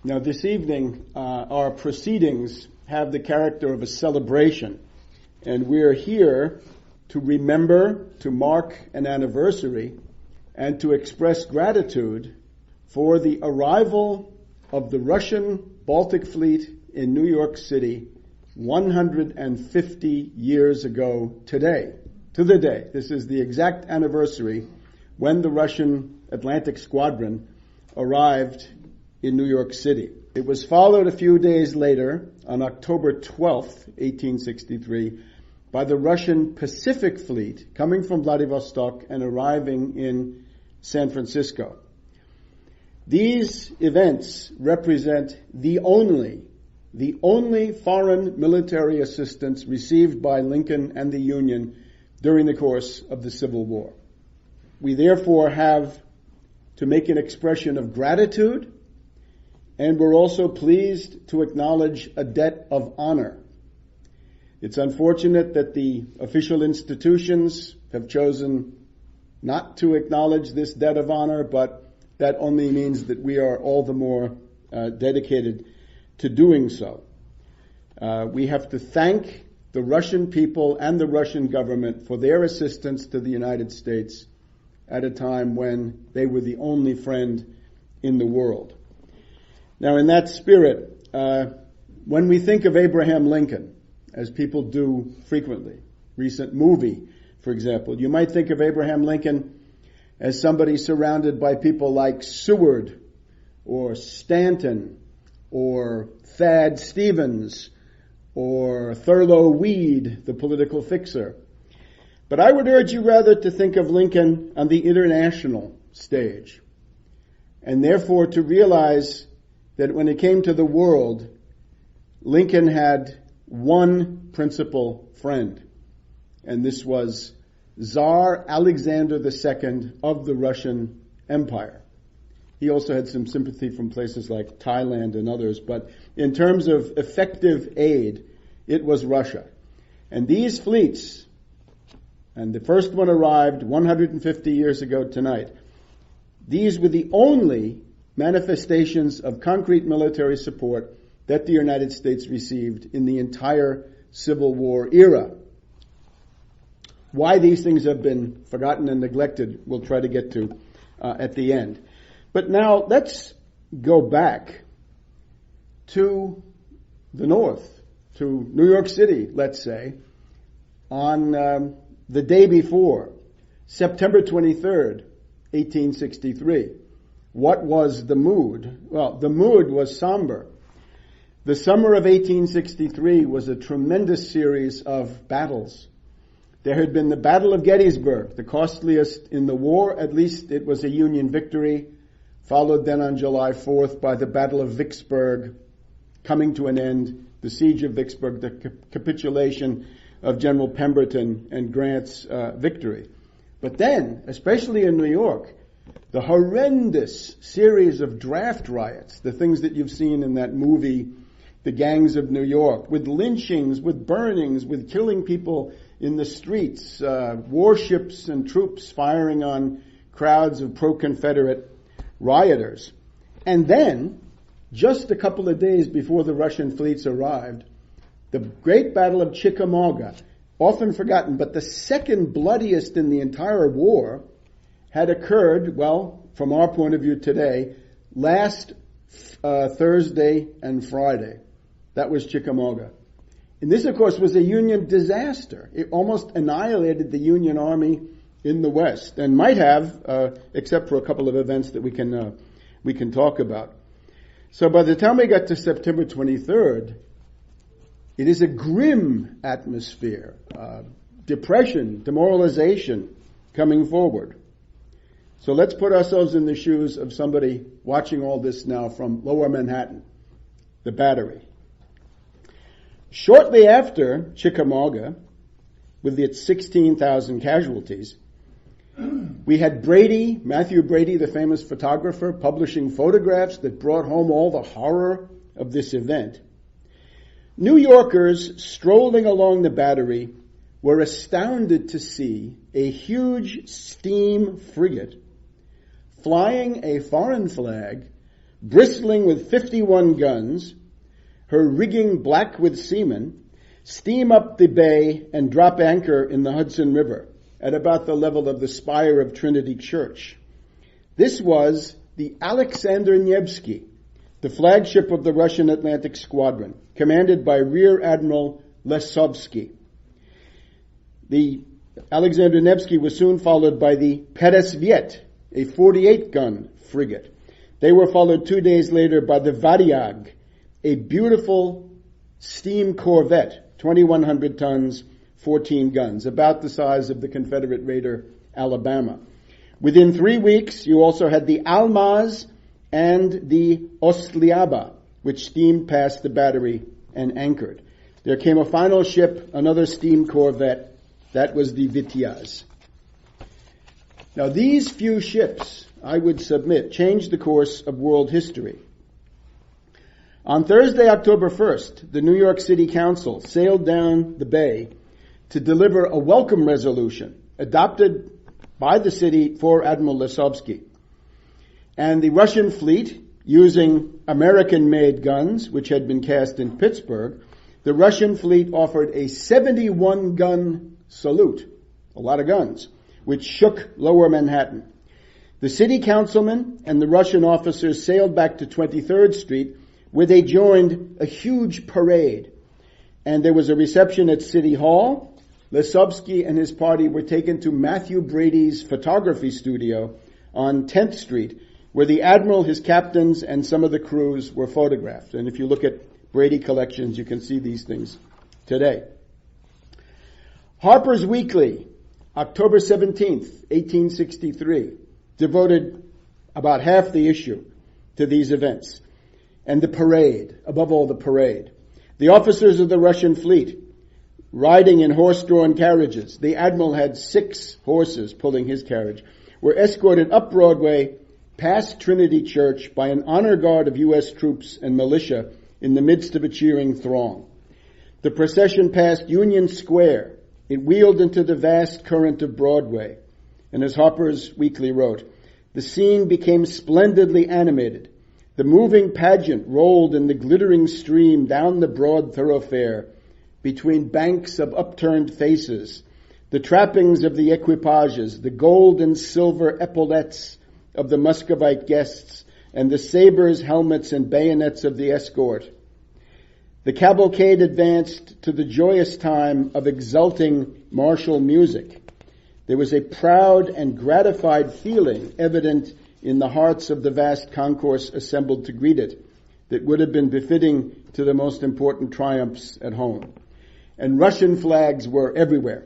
Now, this evening, our proceedings have the character of a celebration, and we're here to remember, to mark an anniversary, and to express gratitude for the arrival of the Russian Baltic Fleet in New York City 150 years ago today, to the day. This is the exact anniversary when the Russian Atlantic Squadron arrived in New York City. It was followed a few days later, on October 12th, 1863, by the Russian Pacific Fleet coming from Vladivostok and arriving in San Francisco. These events represent the only foreign military assistance received by Lincoln and the Union during the course of the Civil War. We therefore have to make an expression of gratitude, and we're also pleased to acknowledge a debt of honor. It's unfortunate that the official institutions have chosen not to acknowledge this debt of honor, but that only means that we are all the more dedicated to doing so. We have to thank the Russian people and the Russian government for their assistance to the United States at a time when they were the only friend in the world. Now, in that spirit, when we think of Abraham Lincoln, as people do frequently, recent movie, for example, you might think of Abraham Lincoln as somebody surrounded by people like Seward or Stanton or Thad Stevens or Thurlow Weed, the political fixer. But I would urge you rather to think of Lincoln on the international stage, and therefore to realize that when it came to the world, Lincoln had one principal friend, and this was Tsar Alexander II of the Russian Empire. He also had some sympathy from places like Thailand and others, but in terms of effective aid, it was Russia. And these fleets, and the first one arrived 150 years ago tonight, these were the only manifestations of concrete military support that the United States received in the entire Civil War era. Why these things have been forgotten and neglected, we'll try to get to at the end. But now let's go back to the north, to New York City, let's say, on the day before, September 23rd, 1863. What was the mood? Well, the mood was somber. The summer of 1863 was a tremendous series of battles. There had been the Battle of Gettysburg, the costliest in the war. At least it was a Union victory, followed then on July 4th by the Battle of Vicksburg, coming to an end, the Siege of Vicksburg, the capitulation of General Pemberton and Grant's victory. But then, especially in New York, the horrendous series of draft riots, the things that you've seen in that movie, The Gangs of New York, with lynchings, with burnings, with killing people in the streets, warships and troops firing on crowds of pro-Confederate rioters. And then, just a couple of days before the Russian fleets arrived, the Great Battle of Chickamauga, often forgotten, but the second bloodiest in the entire war, had occurred, well, from our point of view today, last Thursday and Friday. That was Chickamauga. And this, of course, was a Union disaster. It almost annihilated the Union Army in the West, and might have, except for a couple of events that we can talk about. So by the time we got to September 23rd, it is a grim atmosphere, depression, demoralization coming forward. So let's put ourselves in the shoes of somebody watching all this now from Lower Manhattan, the Battery. Shortly after Chickamauga, with its 16,000 casualties, we had Matthew Brady, the famous photographer, publishing photographs that brought home all the horror of this event. New Yorkers strolling along the Battery were astounded to see a huge steam frigate flying a foreign flag bristling with 51 guns, her rigging black with seamen, steam up the bay and drop anchor in the Hudson River at about the level of the spire of Trinity Church. This was the Alexander Nevsky, the flagship of the Russian Atlantic Squadron, commanded by Rear Admiral Lesovsky. The Alexander Nevsky was soon followed by the Peresviet, a 48-gun frigate. They were followed 2 days later by the Variag, a beautiful steam corvette, 2,100 tons, 14 guns, about the size of the Confederate raider Alabama. Within 3 weeks, you also had the Almaz and the Ostliaba, which steamed past the battery and anchored. There came a final ship, another steam corvette. That was the Vityaz. Now, these few ships, I would submit, changed the course of world history. On Thursday, October 1st, the New York City Council sailed down the bay to deliver a welcome resolution adopted by the city for Admiral Lesovsky. And the Russian fleet, using American-made guns, which had been cast in Pittsburgh, the Russian fleet offered a 71-gun salute, a lot of guns, which shook lower Manhattan. The city councilmen and the Russian officers sailed back to 23rd Street, where they joined a huge parade. And there was a reception at City Hall. Lesovsky and his party were taken to Matthew Brady's photography studio on 10th Street, where the admiral, his captains, and some of the crews were photographed. And if you look at Brady collections, you can see these things today. Harper's Weekly, October 17th, 1863, devoted about half the issue to these events. And the parade, above all the parade. The officers of the Russian fleet, riding in horse-drawn carriages, the admiral had 6 horses pulling his carriage, were escorted up Broadway past Trinity Church by an honor guard of U.S. troops and militia in the midst of a cheering throng. The procession passed Union Square. It wheeled into the vast current of Broadway. And as Harper's Weekly wrote, the scene became splendidly animated. The moving pageant rolled in the glittering stream down the broad thoroughfare between banks of upturned faces, the trappings of the equipages, the gold and silver epaulettes of the Muscovite guests, and the sabers, helmets, and bayonets of the escort. The cavalcade advanced to the joyous time of exulting martial music. There was a proud and gratified feeling evident in the hearts of the vast concourse assembled to greet it that would have been befitting to the most important triumphs at home. And Russian flags were everywhere.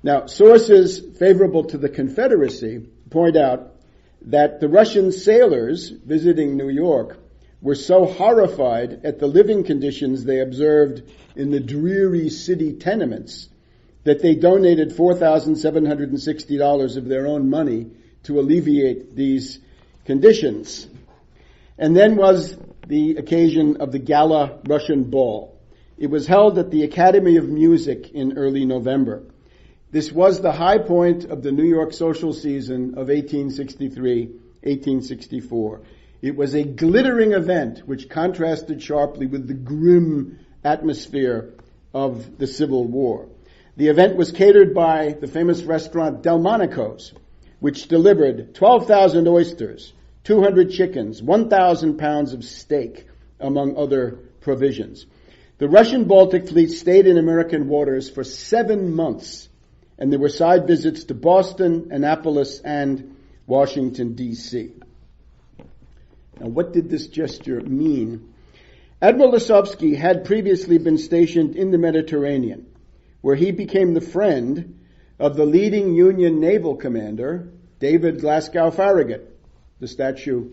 Now, sources favorable to the Confederacy point out that the Russian sailors visiting New York were so horrified at the living conditions they observed in the dreary city tenements that they donated $4,760 of their own money to alleviate these conditions. And then was the occasion of the Gala Russian Ball. It was held at the Academy of Music in early November. This was the high point of the New York social season of 1863-1864. It was a glittering event which contrasted sharply with the grim atmosphere of the Civil War. The event was catered by the famous restaurant Delmonico's, which delivered 12,000 oysters, 200 chickens, 1,000 pounds of steak, among other provisions. The Russian Baltic Fleet stayed in American waters for 7 months, and there were side visits to Boston, Annapolis, and Washington, D.C. Now, what did this gesture mean? Admiral Lesovsky had previously been stationed in the Mediterranean, where he became the friend of the leading Union naval commander, David Glasgow Farragut, the statue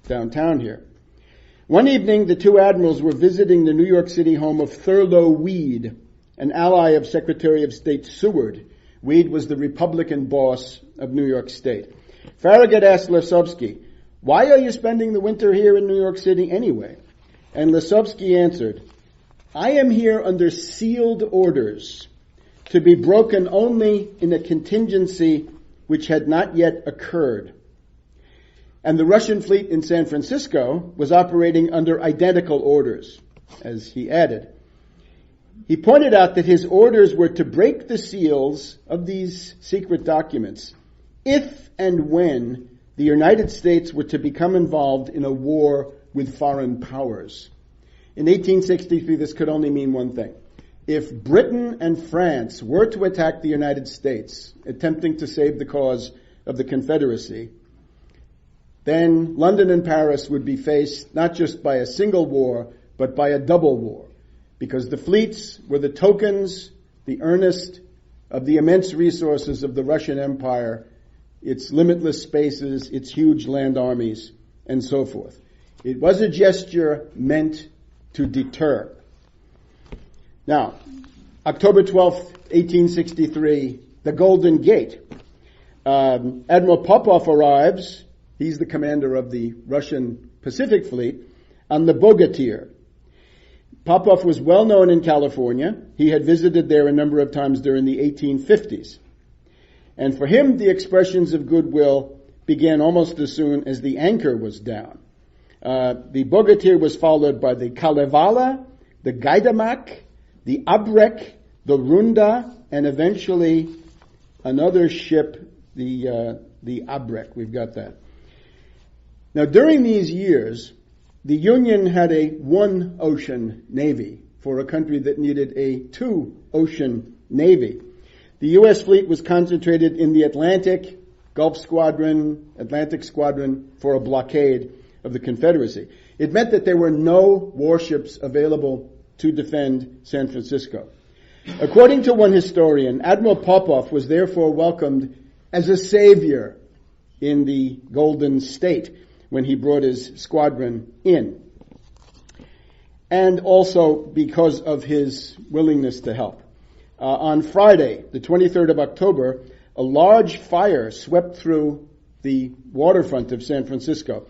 downtown here. One evening, the two admirals were visiting the New York City home of Thurlow Weed, an ally of Secretary of State Seward. Weed was the Republican boss of New York State. Farragut asked Lesovsky, "Why are you spending the winter here in New York City anyway?" And Lesovsky answered, "I am here under sealed orders to be broken only in a contingency which had not yet occurred." And the Russian fleet in San Francisco was operating under identical orders, as he added. He pointed out that his orders were to break the seals of these secret documents if and when the United States were to become involved in a war with foreign powers. In 1863, this could only mean one thing. If Britain and France were to attack the United States, attempting to save the cause of the Confederacy, then London and Paris would be faced not just by a single war, but by a double war, because the fleets were the tokens, the earnest of the immense resources of the Russian Empire, its limitless spaces, its huge land armies, and so forth. It was a gesture meant to deter. Now, October 12th, 1863, the Golden Gate. Admiral Popov arrives. He's the commander of the Russian Pacific Fleet on the Bogatyr. Popov was well known in California. He had visited there a number of times during the 1850s. And for him, the expressions of goodwill began almost as soon as the anchor was down. The Bogatyr was followed by the Kalevala, the Gaidamak, the Abrek, the Runda, and eventually another ship, the Abrek. We've got that. Now, during these years, the Union had a one-ocean navy for a country that needed a two-ocean navy. The U.S. fleet was concentrated in the Atlantic Squadron for a blockade of the Confederacy. It meant that there were no warships available to defend San Francisco. According to one historian, Admiral Popov was therefore welcomed as a savior in the Golden State when he brought his squadron in, and also because of his willingness to help. On Friday, the 23rd of October, a large fire swept through the waterfront of San Francisco.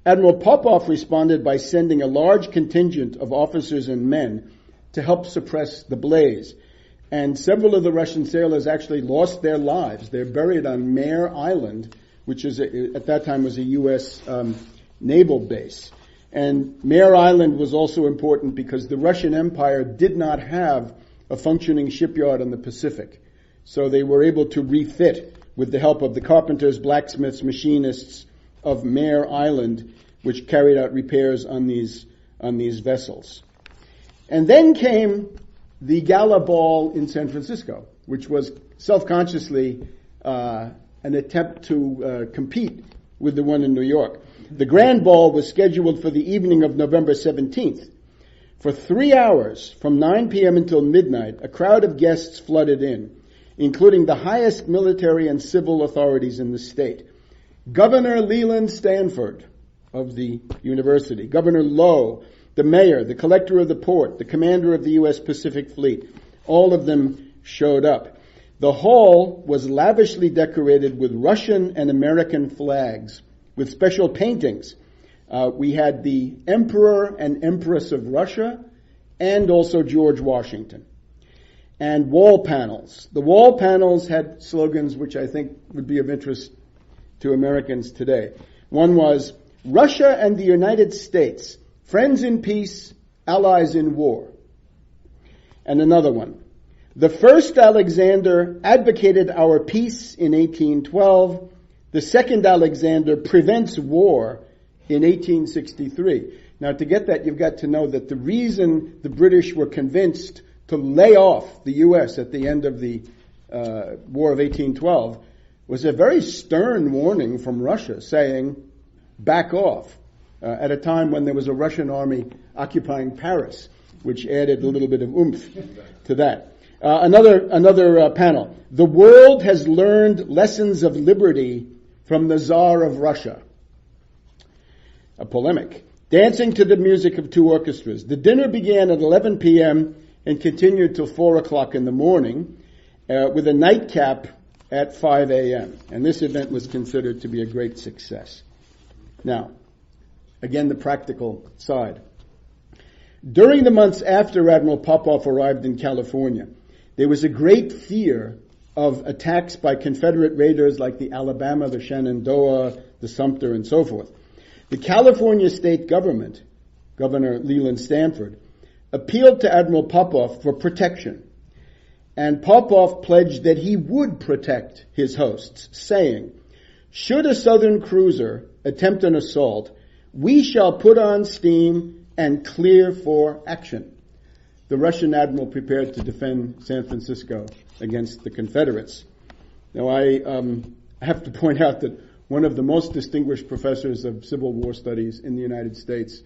Admiral Popov responded by sending a large contingent of officers and men to help suppress the blaze. And several of the Russian sailors actually lost their lives. They're buried on Mare Island, which is at that time was a U.S. Naval base. And Mare Island was also important because the Russian Empire did not have a functioning shipyard on the Pacific. So they were able to refit with the help of the carpenters, blacksmiths, machinists of Mare Island, which carried out repairs on these vessels. And then came the Gala Ball in San Francisco, which was self-consciously an attempt to compete with the one in New York. The Grand Ball was scheduled for the evening of November 17th. For 3 hours, from 9 p.m. until midnight, a crowd of guests flooded in, including the highest military and civil authorities in the state. Governor Leland Stanford of the university, Governor Lowe, the mayor, the collector of the port, the commander of the U.S. Pacific Fleet, all of them showed up. The hall was lavishly decorated with Russian and American flags, with special paintings. We had the Emperor and Empress of Russia, and also George Washington. And wall panels. The wall panels had slogans which I think would be of interest to Americans today. One was, Russia and the United States, friends in peace, allies in war. And another one, the first Alexander advocated our peace in 1812. The second Alexander prevents war in 1863. Now, to get that, you've got to know that the reason the British were convinced to lay off the U.S. at the end of the War of 1812 was a very stern warning from Russia saying, back off, at a time when there was a Russian army occupying Paris, which added a little bit of oomph to that. Another panel. The world has learned lessons of liberty from the Tsar of Russia. A polemic. Dancing to the music of two orchestras. The dinner began at 11 p.m. and continued till 4 o'clock in the morning, with a nightcap at 5 a.m. And this event was considered to be a great success. Now, again, the practical side. During the months after Admiral Popov arrived in California, there was a great fear of attacks by Confederate raiders like the Alabama, the Shenandoah, the Sumter, and so forth. The California state government, Governor Leland Stanford, appealed to Admiral Popov for protection. And Popov pledged that he would protect his hosts, saying, "Should a Southern cruiser attempt an assault, we shall put on steam and clear for action." The Russian admiral prepared to defend San Francisco against the Confederates. Now, I have to point out that one of the most distinguished professors of Civil War studies in the United States,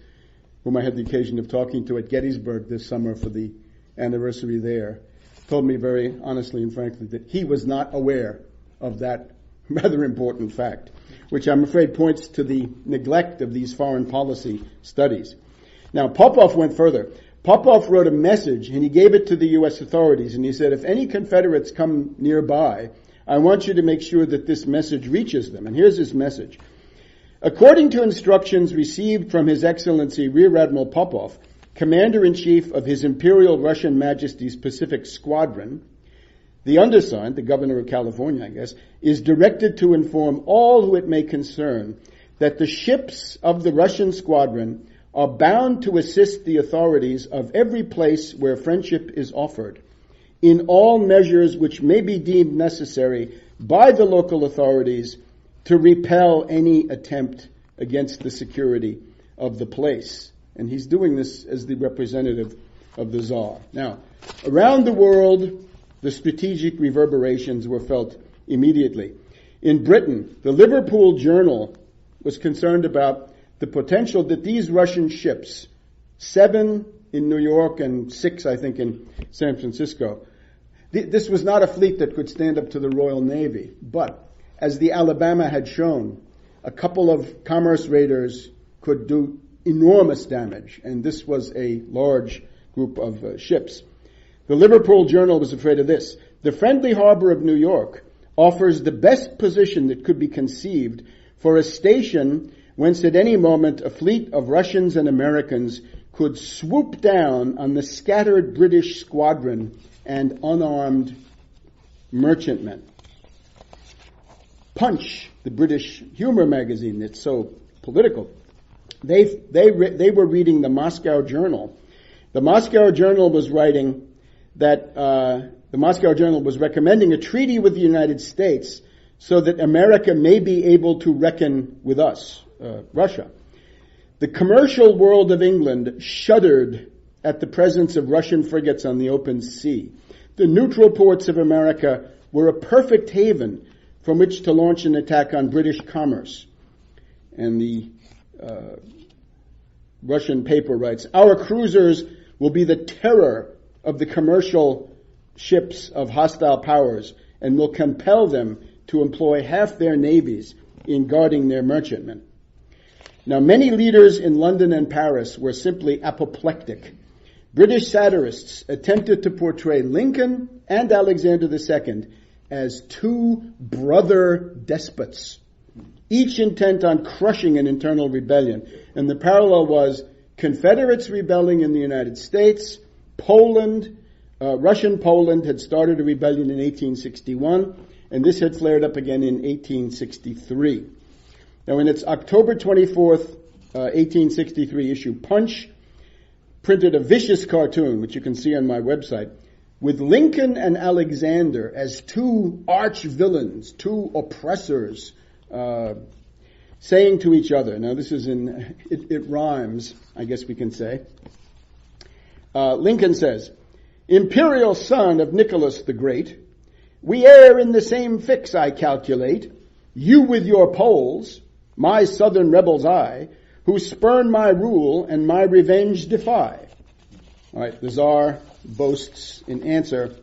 whom I had the occasion of talking to at Gettysburg this summer for the anniversary there, told me very honestly and frankly that he was not aware of that rather important fact, which I'm afraid points to the neglect of these foreign policy studies. Now, Popov went further. Popov wrote a message, and he gave it to the U.S. authorities, and he said, if any Confederates come nearby, I want you to make sure that this message reaches them. And here's his message. According to instructions received from His Excellency Rear Admiral Popov, Commander-in-Chief of His Imperial Russian Majesty's Pacific Squadron, the undersigned, the Governor of California, I guess, is directed to inform all who it may concern that the ships of the Russian squadron are bound to assist the authorities of every place where friendship is offered in all measures which may be deemed necessary by the local authorities to repel any attempt against the security of the place. And he's doing this as the representative of the Tsar. Now, around the world, the strategic reverberations were felt immediately. In Britain, the Liverpool Journal was concerned about the potential that these Russian ships, 7 in New York and 6, I think, in San Francisco, this was not a fleet that could stand up to the Royal Navy. But as the Alabama had shown, a couple of commerce raiders could do enormous damage, and this was a large group of ships. The Liverpool Journal was afraid of this. The friendly harbor of New York offers the best position that could be conceived for a station whence at any moment a fleet of Russians and Americans could swoop down on the scattered British squadron and unarmed merchantmen. Punch, the British humor magazine that's so political, they were reading the Moscow Journal. The Moscow Journal was writing that the Moscow Journal was recommending a treaty with the United States so that America may be able to reckon with us, Russia. The commercial world of England shuddered at the presence of Russian frigates on the open sea. The neutral ports of America were a perfect haven from which to launch an attack on British commerce. And the Russian paper writes, our cruisers will be the terror of the commercial ships of hostile powers and will compel them to employ half their navies in guarding their merchantmen. Now, many leaders in London and Paris were simply apoplectic. British satirists attempted to portray Lincoln and Alexander II as two brother despots, each intent on crushing an internal rebellion. And the parallel was Confederates rebelling in the United States, Russian Poland had started a rebellion in 1861, and this had flared up again in 1863. Now, in its October 24th, 1863 issue, Punch printed a vicious cartoon, which you can see on my website, with Lincoln and Alexander as two arch villains, two oppressors, saying to each other. Now, this is it rhymes, I guess we can say. Lincoln says, Imperial son of Nicholas the Great, we err in the same fix, I calculate, you with your Poles, my southern rebels I, who spurn my rule and my revenge defy. All right, the Tsar boasts in answer,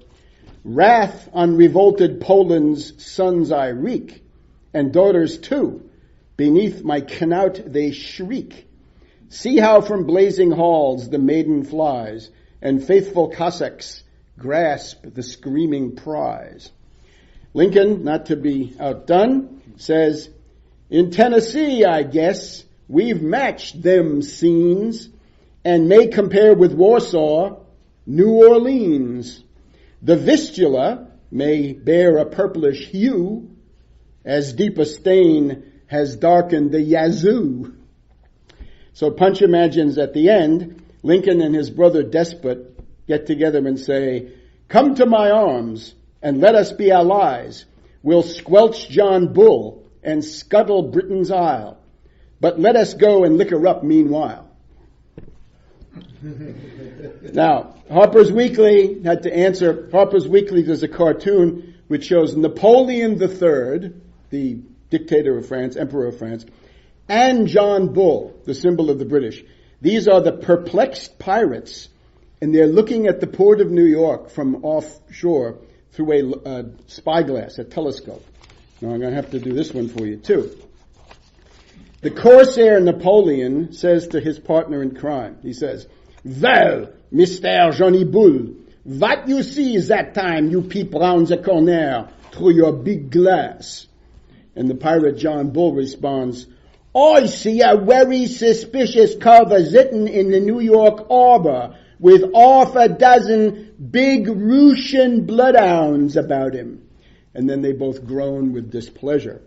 wrath on revolted Poland's sons I wreak, and daughters too, beneath my knout they shriek. See how from blazing halls the maiden flies, and faithful Cossacks grasp the screaming prize. Lincoln, not to be outdone, says, in Tennessee, I guess, we've matched them scenes and may compare with Warsaw, New Orleans. The Vistula may bear a purplish hue, as deep a stain has darkened the Yazoo. So Punch imagines at the end, Lincoln and his brother Despot get together and say, "Come to my arms and let us be allies. We'll squelch John Bull and scuttle Britain's Isle. But let us go and liquor up meanwhile." Now, Harper's Weekly had to answer. Harper's Weekly does a cartoon which shows Napoleon III, the dictator of France, emperor of France, and John Bull, the symbol of the British. These are the perplexed pirates, and they're looking at the port of New York from offshore through a spyglass, a telescope. Now I'm going to have to do this one for you too. The corsair Napoleon says to his partner in crime, he says, "Well, Mr. Johnny Bull, what you see that time you peep round the corner through your big glass?" And the pirate John Bull responds, "I see a very suspicious carver sitting in the New York harbor with half a dozen big Russian bloodhounds about him." And then they both groan with displeasure.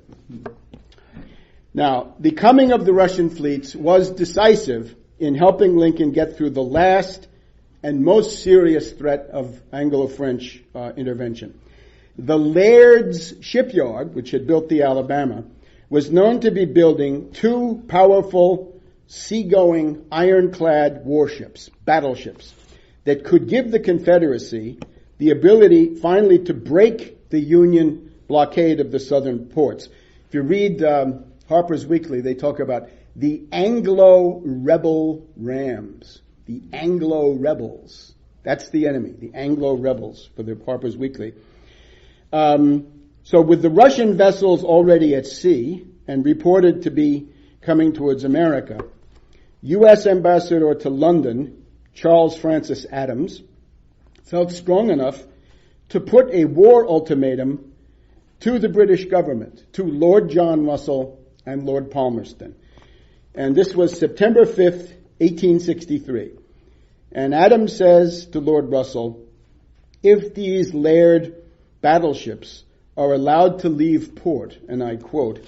Now, the coming of the Russian fleets was decisive in helping Lincoln get through the last and most serious threat of Anglo-French intervention. The Laird's shipyard, which had built the Alabama, was known to be building two powerful seagoing ironclad warships, battleships, that could give the Confederacy the ability finally to break the Union blockade of the southern ports. If you read Harper's Weekly, they talk about the Anglo-rebel rams. The Anglo-rebels. That's the enemy, the Anglo-rebels for the Harper's Weekly. So with the Russian vessels already at sea and reported to be coming towards America, U.S. Ambassador to London, Charles Francis Adams, felt strong enough to put a war ultimatum to the British government, to Lord John Russell and Lord Palmerston. And this was September 5th, 1863. And Adams says to Lord Russell, "If these Laird battleships are allowed to leave port," and I quote,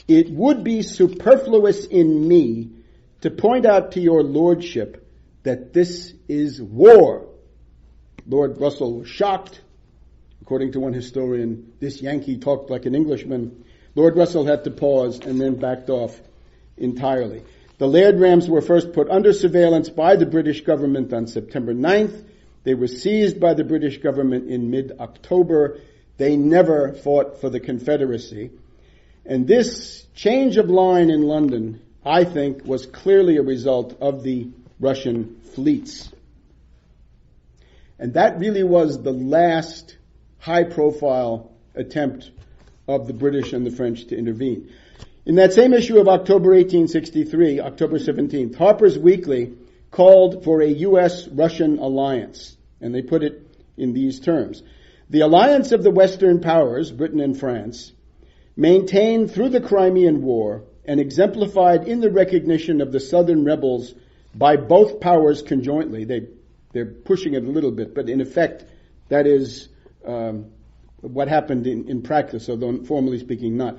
"it would be superfluous in me to point out to your lordship that this is war." Lord Russell was shocked. According to one historian, this Yankee talked like an Englishman. Lord Russell had to pause and then backed off entirely. The Laird rams were first put under surveillance by the British government on September 9th. They were seized by the British government in mid-October. They never fought for the Confederacy. And this change of line in London, I think, was clearly a result of the Russian fleets. And that really was the last high-profile attempt of the British and the French to intervene. In that same issue of October 1863, October 17th, Harper's Weekly called for a U.S.-Russian alliance, and they put it in these terms. "The alliance of the Western powers, Britain and France, maintained through the Crimean War and exemplified in the recognition of the Southern rebels by both powers conjointly." They're pushing it a little bit, but in effect, that is what happened in practice, although formally speaking not.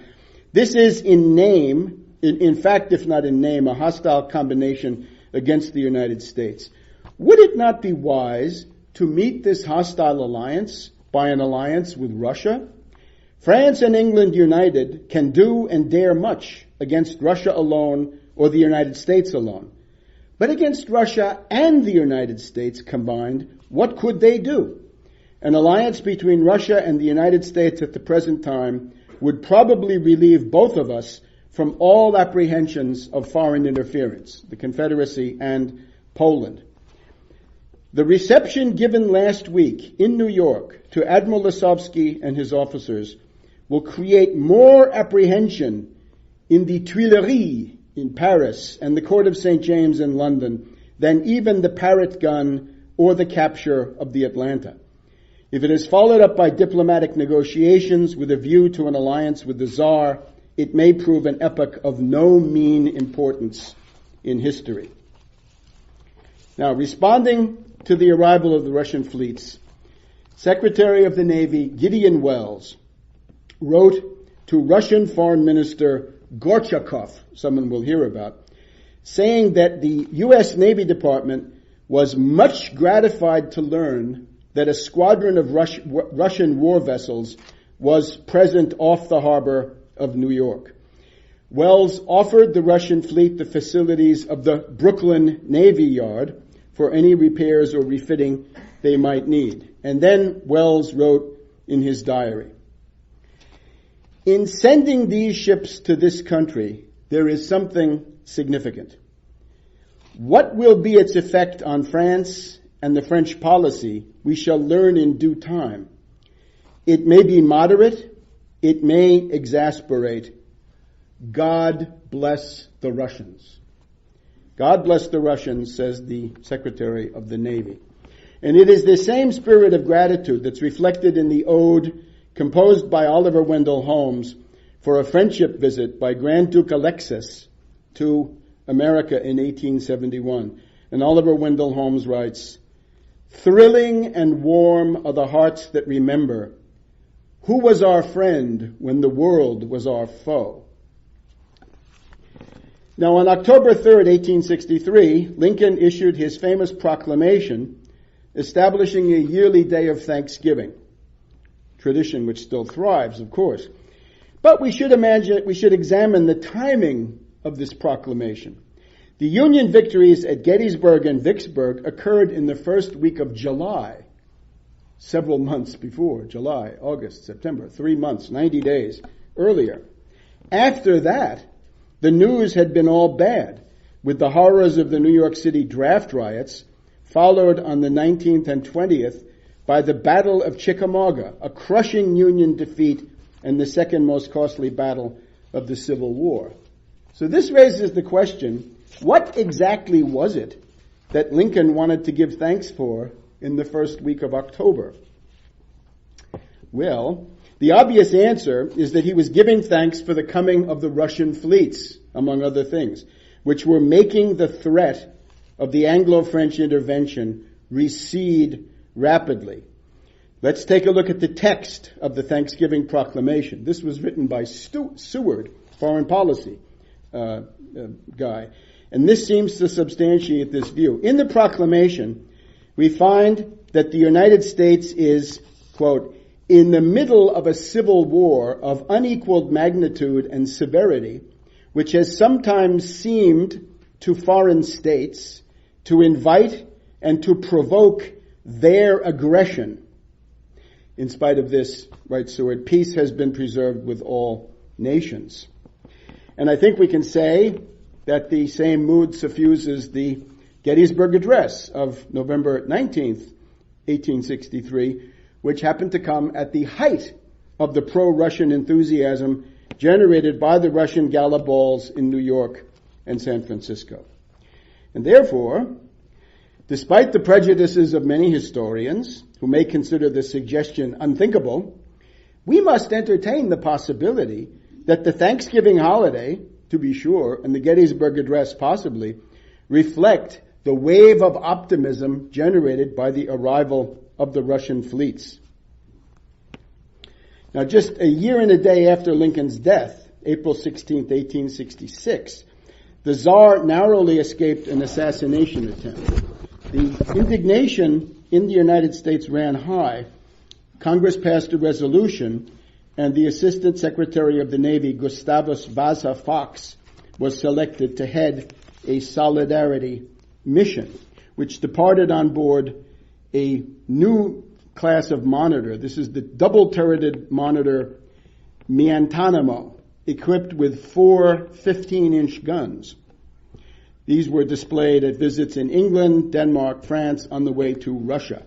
"This is in name, in fact, if not in name, a hostile combination against the United States. Would it not be wise to meet this hostile alliance by an alliance with Russia? France and England united can do and dare much against Russia alone or the United States alone. But against Russia and the United States combined, what could they do? An alliance between Russia and the United States at the present time would probably relieve both of us from all apprehensions of foreign interference, the Confederacy and Poland. The reception given last week in New York to Admiral Lasovsky and his officers will create more apprehension in the Tuileries in Paris and the Court of St. James in London than even the Parrott gun or the capture of the Atlanta. If it is followed up by diplomatic negotiations with a view to an alliance with the Tsar, it may prove an epoch of no mean importance in history." Now, responding to the arrival of the Russian fleets, Secretary of the Navy Gideon Welles wrote to Russian Foreign Minister Gorchakov, someone will hear about, saying that the U.S. Navy Department was much gratified to learn that a squadron of Russian war vessels was present off the harbor of New York. Wells offered the Russian fleet the facilities of the Brooklyn Navy Yard for any repairs or refitting they might need. And then Wells wrote in his diary, "In sending these ships to this country, there is something significant. What will be its effect on France and the French policy, we shall learn in due time. It may be moderate, it may exasperate. God bless the Russians." God bless the Russians, says the Secretary of the Navy. And it is the same spirit of gratitude that's reflected in the ode composed by Oliver Wendell Holmes for a friendship visit by Grand Duke Alexis to America in 1871. And Oliver Wendell Holmes writes, "Thrilling and warm are the hearts that remember who was our friend when the world was our foe." Now, on October 3rd, 1863, Lincoln issued his famous proclamation establishing a yearly day of Thanksgiving, tradition which still thrives, of course. But we should examine the timing of this proclamation. The Union victories at Gettysburg and Vicksburg occurred in the first week of July, several months before, July, August, September, 3 months, 90 days earlier. After that, the news had been all bad, with the horrors of the New York City draft riots, followed on the 19th and 20th by the Battle of Chickamauga, a crushing Union defeat and the second most costly battle of the Civil War. So this raises the question, what exactly was it that Lincoln wanted to give thanks for in the first week of October? Well, the obvious answer is that he was giving thanks for the coming of the Russian fleets, among other things, which were making the threat of the Anglo-French intervention recede rapidly. Let's take a look at the text of the Thanksgiving Proclamation. This was written by Seward, foreign policy guy. And this seems to substantiate this view. In the proclamation, we find that the United States is, quote, "in the middle of a civil war of unequaled magnitude and severity, which has sometimes seemed to foreign states to invite and to provoke their aggression. In spite of this," writes Seward, "peace has been preserved with all nations." And I think we can say that the same mood suffuses the Gettysburg Address of November 19th, 1863, which happened to come at the height of the pro-Russian enthusiasm generated by the Russian gala balls in New York and San Francisco. And therefore, despite the prejudices of many historians who may consider this suggestion unthinkable, we must entertain the possibility that the Thanksgiving holiday, to be sure, and the Gettysburg Address possibly, reflect the wave of optimism generated by the arrival of the Russian fleets. Now, just a year and a day after Lincoln's death, April 16th, 1866, the Tsar narrowly escaped an assassination attempt. The indignation in the United States ran high. Congress passed a resolution, and the Assistant Secretary of the Navy, Gustavus Vasa Fox, was selected to head a solidarity mission, which departed on board a new class of monitor. This is the double-turreted monitor Miantanamo, equipped with 4 15-inch guns. These were displayed at visits in England, Denmark, France, on the way to Russia.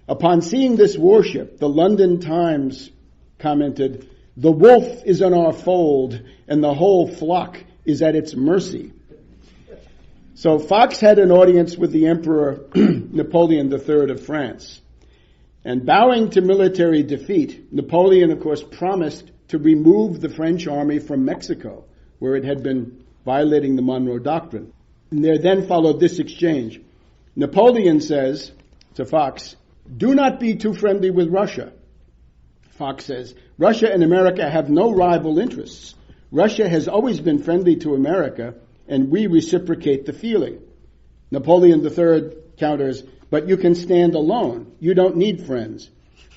Upon seeing this warship, the London Times commented, "The wolf is in our fold, and the whole flock is at its mercy." So Fox had an audience with the Emperor Napoleon III of France. And bowing to military defeat, Napoleon, of course, promised to remove the French army from Mexico, where it had been violating the Monroe Doctrine. And there then followed this exchange. Napoleon says to Fox, "Do not be too friendly with Russia." Fox says, "Russia and America have no rival interests. Russia has always been friendly to America, and we reciprocate the feeling. Napoleon III counters, but you can stand alone. You don't need friends.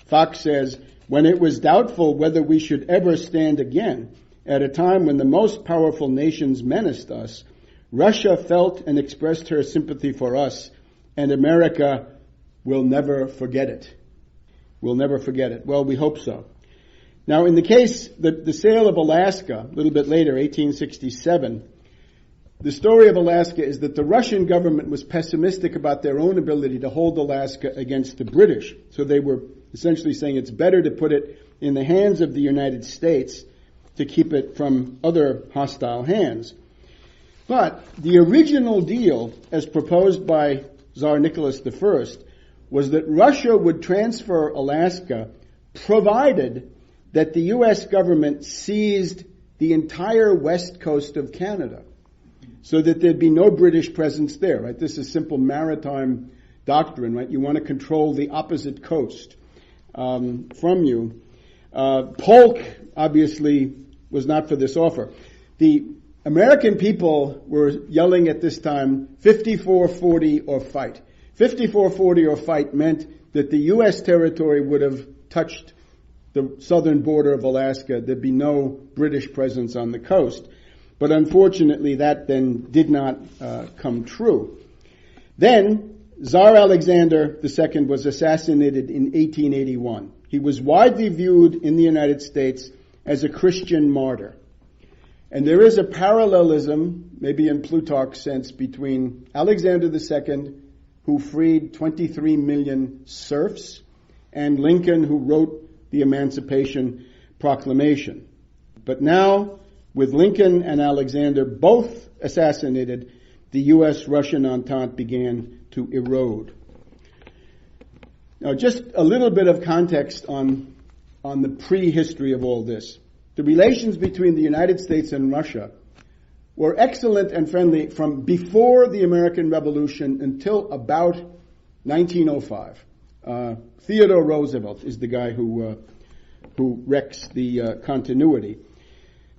Fox says, when it was doubtful whether we should ever stand again, at a time when the most powerful nations menaced us, Russia felt and expressed her sympathy for us, and America will never forget it. We'll never forget it. Well, we hope so. Now, in the case, the sale of Alaska, a little bit later, 1867, the story of Alaska is that the Russian government was pessimistic about their own ability to hold Alaska against the British. So they were essentially saying it's better to put it in the hands of the United States to keep it from other hostile hands. But the original deal, as proposed by Tsar Nicholas I, was that Russia would transfer Alaska provided that the U.S. government seized the entire west coast of Canada, so that there'd be no British presence there, right? This is simple maritime doctrine, right? You want to control the opposite coast from you. Polk, obviously, was not for this offer. The American people were yelling at this time, 54-40 or fight. 54-40 or fight meant that the U.S. territory would have touched the southern border of Alaska. There'd be no British presence on the coast. But unfortunately, that then did not come true. Then, Tsar Alexander II was assassinated in 1881. He was widely viewed in the United States as a Christian martyr. And there is a parallelism, maybe in Plutarch's sense, between Alexander II, who freed 23 million serfs, and Lincoln, who wrote the Emancipation Proclamation. But now, with Lincoln and Alexander both assassinated, the U.S.-Russian entente began to erode. Now, just a little bit of context on the prehistory of all this. The relations between the United States and Russia were excellent and friendly from before the American Revolution until about 1905. Theodore Roosevelt is the guy who wrecks the continuity.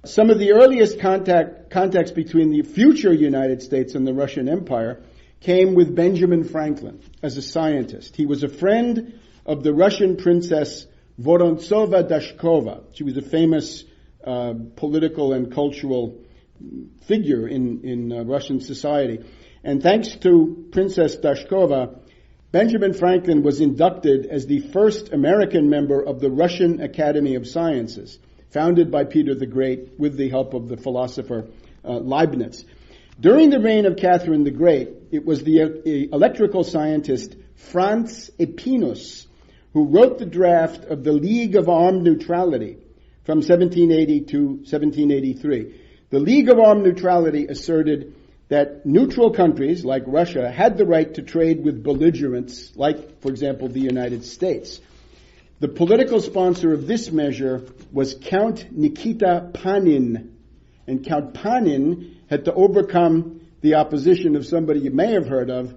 Some of the earliest contacts between the future United States and the Russian Empire came with Benjamin Franklin as a scientist. He was a friend of the Russian princess Vorontsova-Dashkova. She was a famous political and cultural figure in Russian society. And thanks to Princess Dashkova, Benjamin Franklin was inducted as the first American member of the Russian Academy of Sciences, founded by Peter the Great with the help of the philosopher Leibniz. During the reign of Catherine the Great, it was the electrical scientist Franz Epinus who wrote the draft of the League of Armed Neutrality from 1780 to 1783. The League of Armed Neutrality asserted that neutral countries like Russia had the right to trade with belligerents like, for example, the United States. The political sponsor of this measure was Count Nikita Panin. And Count Panin had to overcome the opposition of somebody you may have heard of,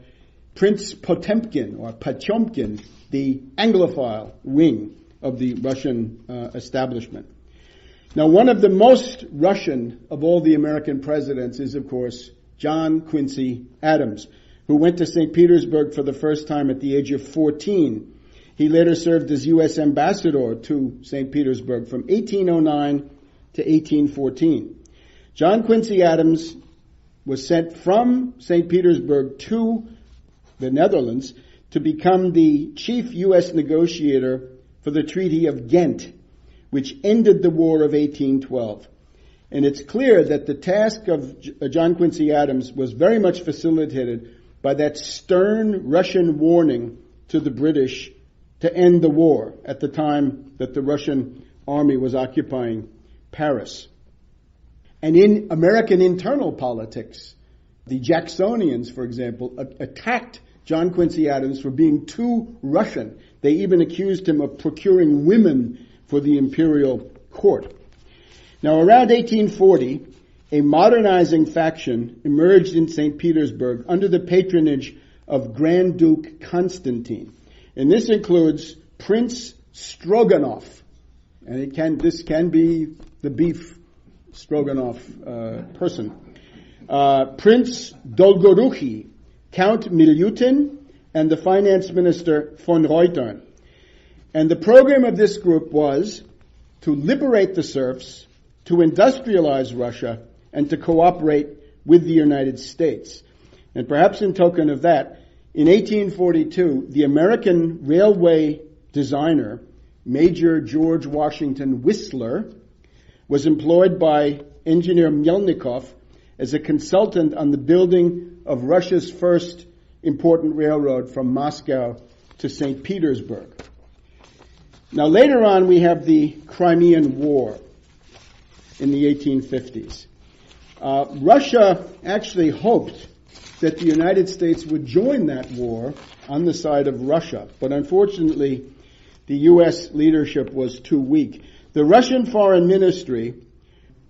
Prince Potemkin, or Potemkin, the Anglophile wing of the Russian establishment. Now, one of the most Russian of all the American presidents is, of course, John Quincy Adams, who went to St. Petersburg for the first time at the age of 14. He later served as U.S. ambassador to St. Petersburg from 1809 to 1814. John Quincy Adams was sent from St. Petersburg to the Netherlands to become the chief U.S. negotiator for the Treaty of Ghent, which ended the War of 1812. And it's clear that the task of John Quincy Adams was very much facilitated by that stern Russian warning to the British to end the war at the time that the Russian army was occupying Paris. And in American internal politics, the Jacksonians, for example, attacked John Quincy Adams for being too Russian. They even accused him of procuring women for the imperial court. Now, around 1840, a modernizing faction emerged in St. Petersburg under the patronage of Grand Duke Constantine. And this includes Prince Stroganov. And this can be the beef Stroganoff person. Prince Dolgoruki, Count Milutin, and the finance minister von Reutern. And the program of this group was to liberate the serfs, to industrialize Russia, and to cooperate with the United States. And perhaps in token of that, in 1842, the American railway designer, Major George Washington Whistler, was employed by engineer Melnikov as a consultant on the building of Russia's first important railroad from Moscow to St. Petersburg. Now later on we have the Crimean War in the 1850s. Russia actually hoped that the United States would join that war on the side of Russia, but unfortunately the U.S. leadership was too weak. The Russian Foreign Ministry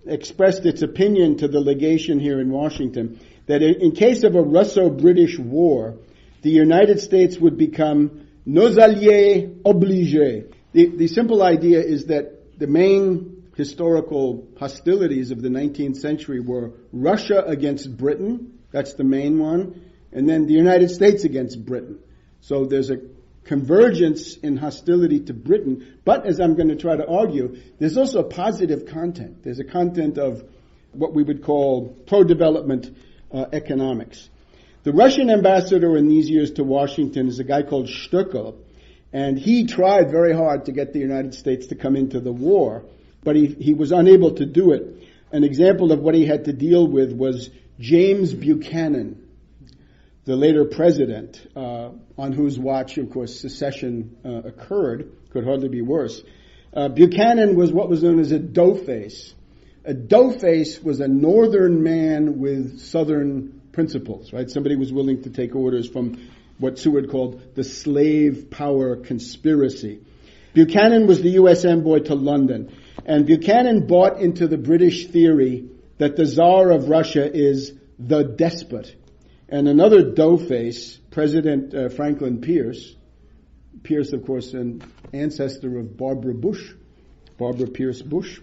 expressed its opinion to the legation here in Washington that in case of a Russo-British war, the United States would become nos alliés obligés. The simple idea is that the main historical hostilities of the 19th century were Russia against Britain, that's the main one, and then the United States against Britain. So there's a convergence in hostility to Britain, but as I'm going to try to argue, there's also a positive content. There's a content of what we would call pro-development economics. The Russian ambassador in these years to Washington is a guy called Stuckel, and he tried very hard to get the United States to come into the war, but he was unable to do it. An example of what he had to deal with was James Buchanan, the later president, on whose watch, of course, secession occurred. Could hardly be worse. Buchanan was what was known as a doughface. A doughface was a northern man with southern principles, right? Somebody was willing to take orders from what Seward called the slave power conspiracy. Buchanan was the U.S. envoy to London, and Buchanan bought into the British theory that the Tsar of Russia is the despot. And another doughface, President Franklin Pierce, of course, an ancestor of Barbara Pierce Bush,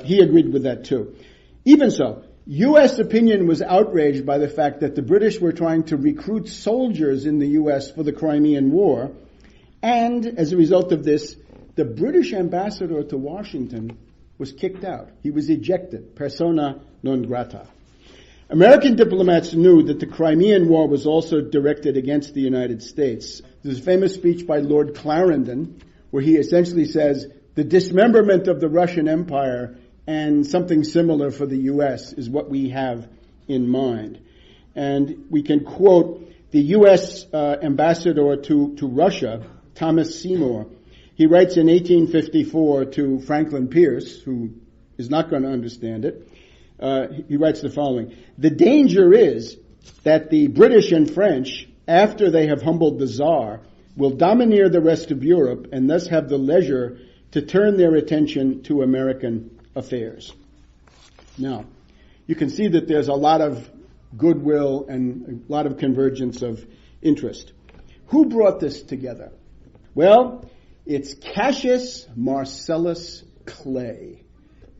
he agreed with that too. Even so, U.S. opinion was outraged by the fact that the British were trying to recruit soldiers in the U.S. for the Crimean War, and as a result of this, the British ambassador to Washington was kicked out. He was ejected, persona non grata. American diplomats knew that the Crimean War was also directed against the United States. There's a famous speech by Lord Clarendon where he essentially says the dismemberment of the Russian Empire and something similar for the U.S. is what we have in mind. And we can quote the U.S. ambassador to Russia, Thomas Seymour. He writes in 1854 to Franklin Pierce, who is not going to understand it. He writes the following: "The danger is that the British and French, after they have humbled the Tsar, will domineer the rest of Europe and thus have the leisure to turn their attention to American affairs." Now, you can see that there's a lot of goodwill and a lot of convergence of interest. Who brought this together? Well, it's Cassius Marcellus Clay.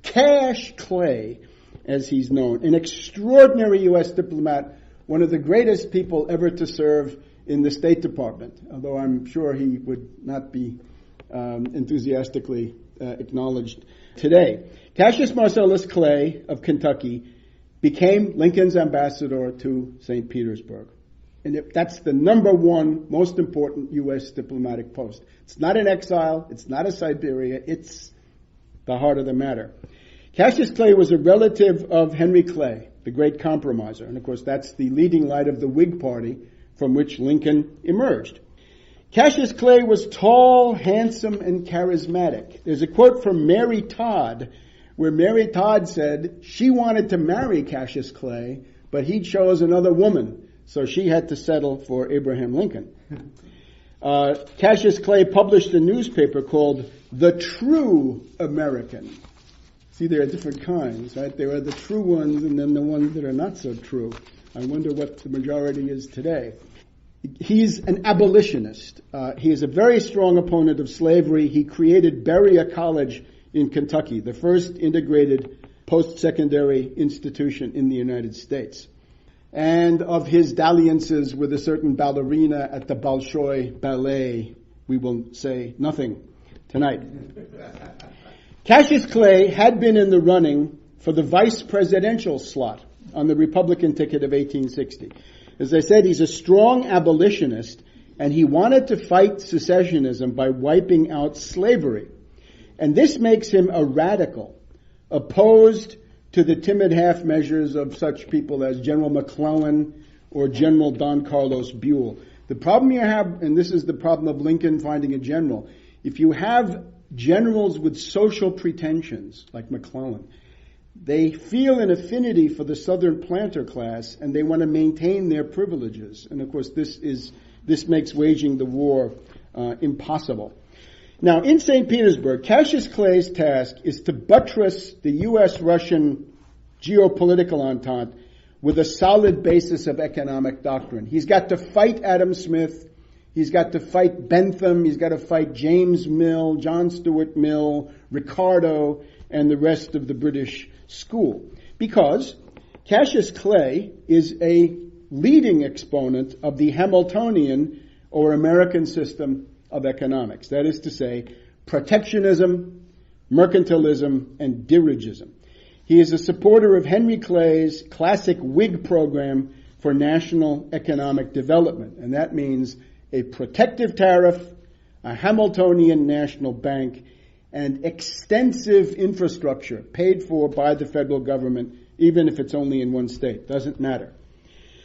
Cash Clay, as he's known, an extraordinary U.S. diplomat, one of the greatest people ever to serve in the State Department, although I'm sure he would not be enthusiastically acknowledged today. Cassius Marcellus Clay of Kentucky became Lincoln's ambassador to St. Petersburg. And that's the number one most important U.S. diplomatic post. It's not an exile. It's not a Siberia. It's the heart of the matter. Cassius Clay was a relative of Henry Clay, the great compromiser. And of course, that's the leading light of the Whig Party from which Lincoln emerged. Cassius Clay was tall, handsome, and charismatic. There's a quote from Mary Todd, where Mary Todd said she wanted to marry Cassius Clay, but he chose another woman, so she had to settle for Abraham Lincoln. Cassius Clay published a newspaper called The True American. See, there are different kinds, right? There are the true ones and then the ones that are not so true. I wonder what the majority is today. He's an abolitionist. He is a very strong opponent of slavery. He created Berea College in Kentucky, the first integrated post-secondary institution in the United States, and of his dalliances with a certain ballerina at the Bolshoi Ballet. We will say nothing tonight. Cassius Clay had been in the running for the vice presidential slot on the Republican ticket of 1860. As I said, he's a strong abolitionist, and he wanted to fight secessionism by wiping out slavery. And this makes him a radical, opposed to the timid half measures of such people as General McClellan or General Don Carlos Buell. The problem you have, and this is the problem of Lincoln finding a general, if you have generals with social pretensions, like McClellan, they feel an affinity for the Southern planter class, and they want to maintain their privileges. And of course, this makes waging the war impossible. Now, in St. Petersburg, Cassius Clay's task is to buttress the U.S.-Russian geopolitical entente with a solid basis of economic doctrine. He's got to fight Adam Smith. He's got to fight Bentham. He's got to fight James Mill, John Stuart Mill, Ricardo, and the rest of the British school. Because Cassius Clay is a leading exponent of the Hamiltonian or American system of economics. That is to say, protectionism, mercantilism, and dirigism. He is a supporter of Henry Clay's classic Whig program for national economic development, and that means a protective tariff, a Hamiltonian national bank, and extensive infrastructure paid for by the federal government, even if it's only in one state. Doesn't matter.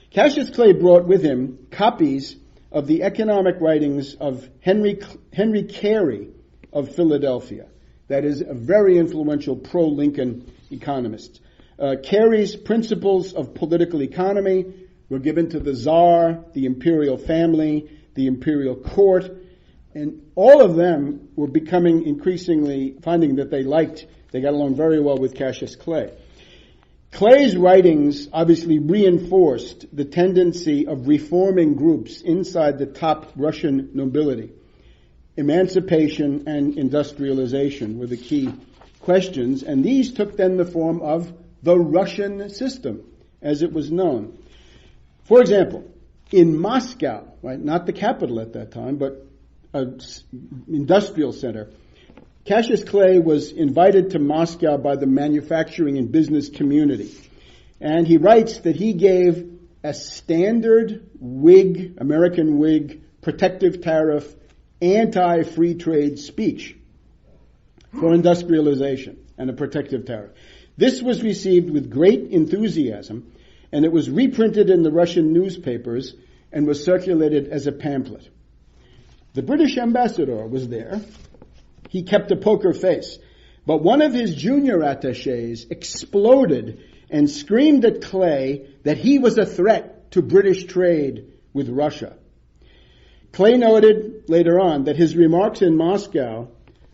Cassius Clay brought with him copies of the economic writings of Henry Carey of Philadelphia. That is a very influential pro-Lincoln economist. Carey's principles of political economy were given to the Tsar, the imperial family, the imperial court, and all of them were becoming increasingly, finding that they got along very well with Cassius Clay. Clay's writings obviously reinforced the tendency of reforming groups inside the top Russian nobility. Emancipation and industrialization were the key questions, and these took then the form of the Russian system, as it was known. For example, in Moscow, right, not the capital at that time, but an industrial center, Cassius Clay was invited to Moscow by the manufacturing and business community. And he writes that he gave a standard Whig, American Whig, protective tariff, anti-free trade speech for industrialization and a protective tariff. This was received with great enthusiasm, and it was reprinted in the Russian newspapers and was circulated as a pamphlet. The British ambassador was there. He kept a poker face. But one of his junior attachés exploded and screamed at Clay that he was a threat to British trade with Russia. Clay noted later on that his remarks in Moscow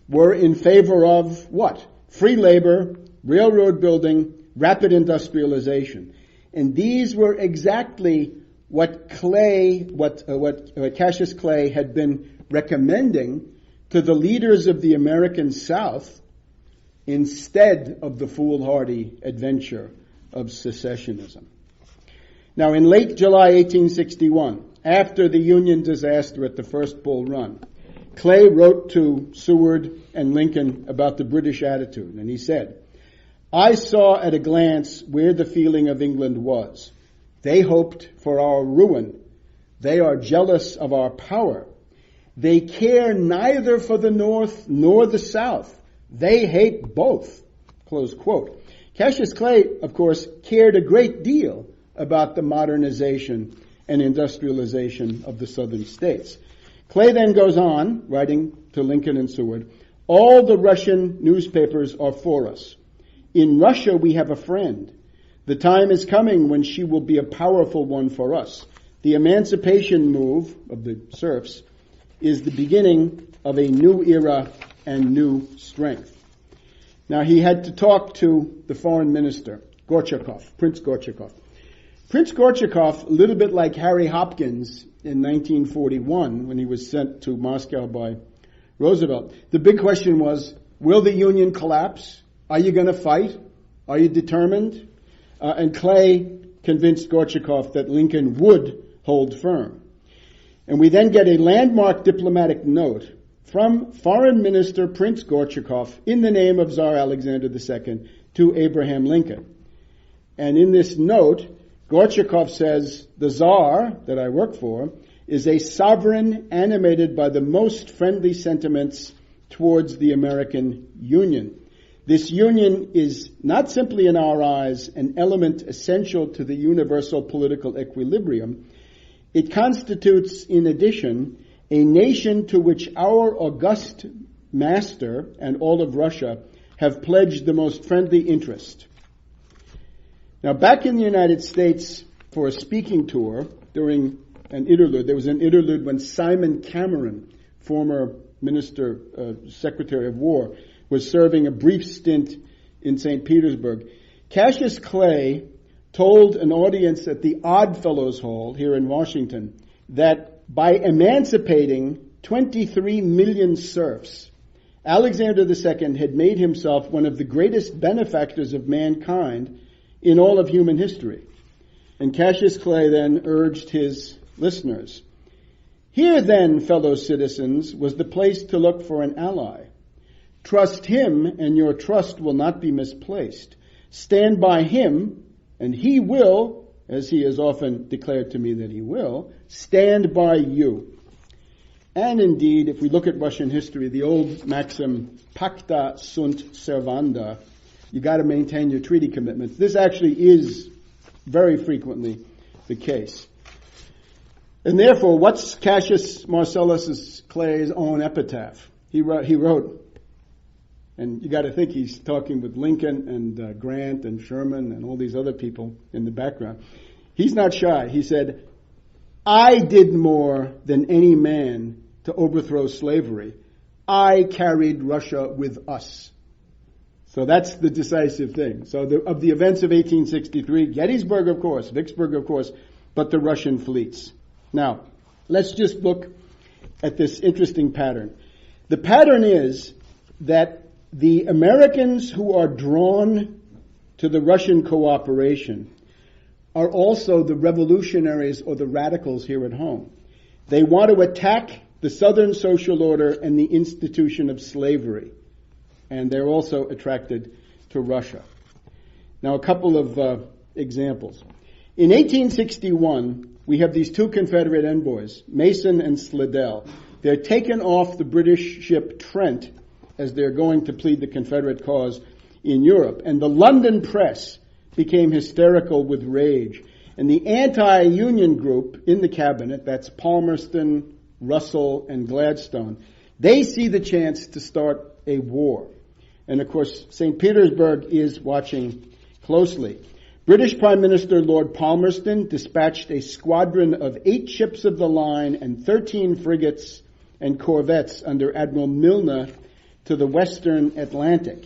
were in favor of what? Free labor, railroad building, rapid industrialization. And these were exactly what Cassius Clay had been recommending to the leaders of the American South instead of the foolhardy adventure of secessionism. Now, in late July 1861, after the Union disaster at the first Bull Run, Clay wrote to Seward and Lincoln about the British attitude, and he said, "I saw at a glance where the feeling of England was. They hoped for our ruin. They are jealous of our power. They care neither for the North nor the South. They hate both." Close quote. Cassius Clay, of course, cared a great deal about the modernization and industrialization of the southern states. Clay then goes on, writing to Lincoln and Seward, "All the Russian newspapers are for us. In Russia we have a friend. The time is coming when she will be a powerful one for us. The emancipation move of the serfs is the beginning of a new era and new strength." Now, he had to talk to the foreign minister, Gorchakov, Prince Gorchakov. Prince Gorchakov, a little bit like Harry Hopkins in 1941 when he was sent to Moscow by Roosevelt. The big question was, will the Union collapse? Are you going to fight? Are you determined? And Clay convinced Gorchakov that Lincoln would hold firm. And we then get a landmark diplomatic note from Foreign Minister Prince Gorchakov in the name of Tsar Alexander II to Abraham Lincoln. And in this note, Gorchakov says, the Tsar that I work for is a sovereign animated by the most friendly sentiments towards the American Union. This union is not simply in our eyes an element essential to the universal political equilibrium. It constitutes, in addition, a nation to which our august master and all of Russia have pledged the most friendly interest. Now, back in the United States for a speaking tour during an interlude, there was an interlude when Simon Cameron, former Minister, Secretary of War, was serving a brief stint in St. Petersburg. Cassius Clay told an audience at the Odd Fellows Hall here in Washington that by emancipating 23 million serfs, Alexander II had made himself one of the greatest benefactors of mankind in all of human history. And Cassius Clay then urged his listeners, "Here then, fellow citizens, was the place to look for an ally. Trust him, and your trust will not be misplaced. Stand by him, and he will, as he has often declared to me that he will, stand by you." And indeed, if we look at Russian history, the old maxim, pacta sunt servanda, you got to maintain your treaty commitments. This actually is very frequently the case. And therefore, what's Cassius Marcellus Clay's own epitaph? He wrote, and you got to think he's talking with Lincoln and Grant and Sherman and all these other people in the background. He's not shy. He said, "I did more than any man to overthrow slavery. I carried Russia with us." So that's the decisive thing. So of the events of 1863, Gettysburg, of course, Vicksburg, of course, but the Russian fleets. Now, let's just look at this interesting pattern. The pattern is that the Americans who are drawn to the Russian cooperation are also the revolutionaries or the radicals here at home. They want to attack the Southern social order and the institution of slavery. And they're also attracted to Russia. Now, a couple of examples. In 1861, we have these two Confederate envoys, Mason and Slidell. They're taken off the British ship Trent as they're going to plead the Confederate cause in Europe. And the London press became hysterical with rage. And the anti-union group in the cabinet, that's Palmerston, Russell, and Gladstone, they see the chance to start a war. And of course, St. Petersburg is watching closely. British Prime Minister Lord Palmerston dispatched a squadron of 8 ships of the line and 13 frigates and corvettes under Admiral Milner to the western Atlantic.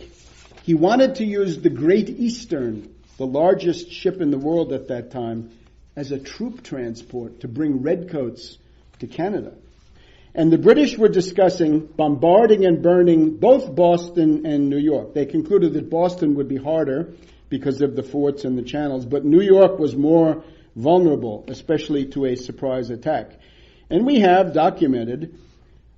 He wanted to use the Great Eastern, the largest ship in the world at that time, as a troop transport to bring redcoats to Canada. And the British were discussing bombarding and burning both Boston and New York. They concluded that Boston would be harder because of the forts and the channels, but New York was more vulnerable, especially to a surprise attack. And we have documented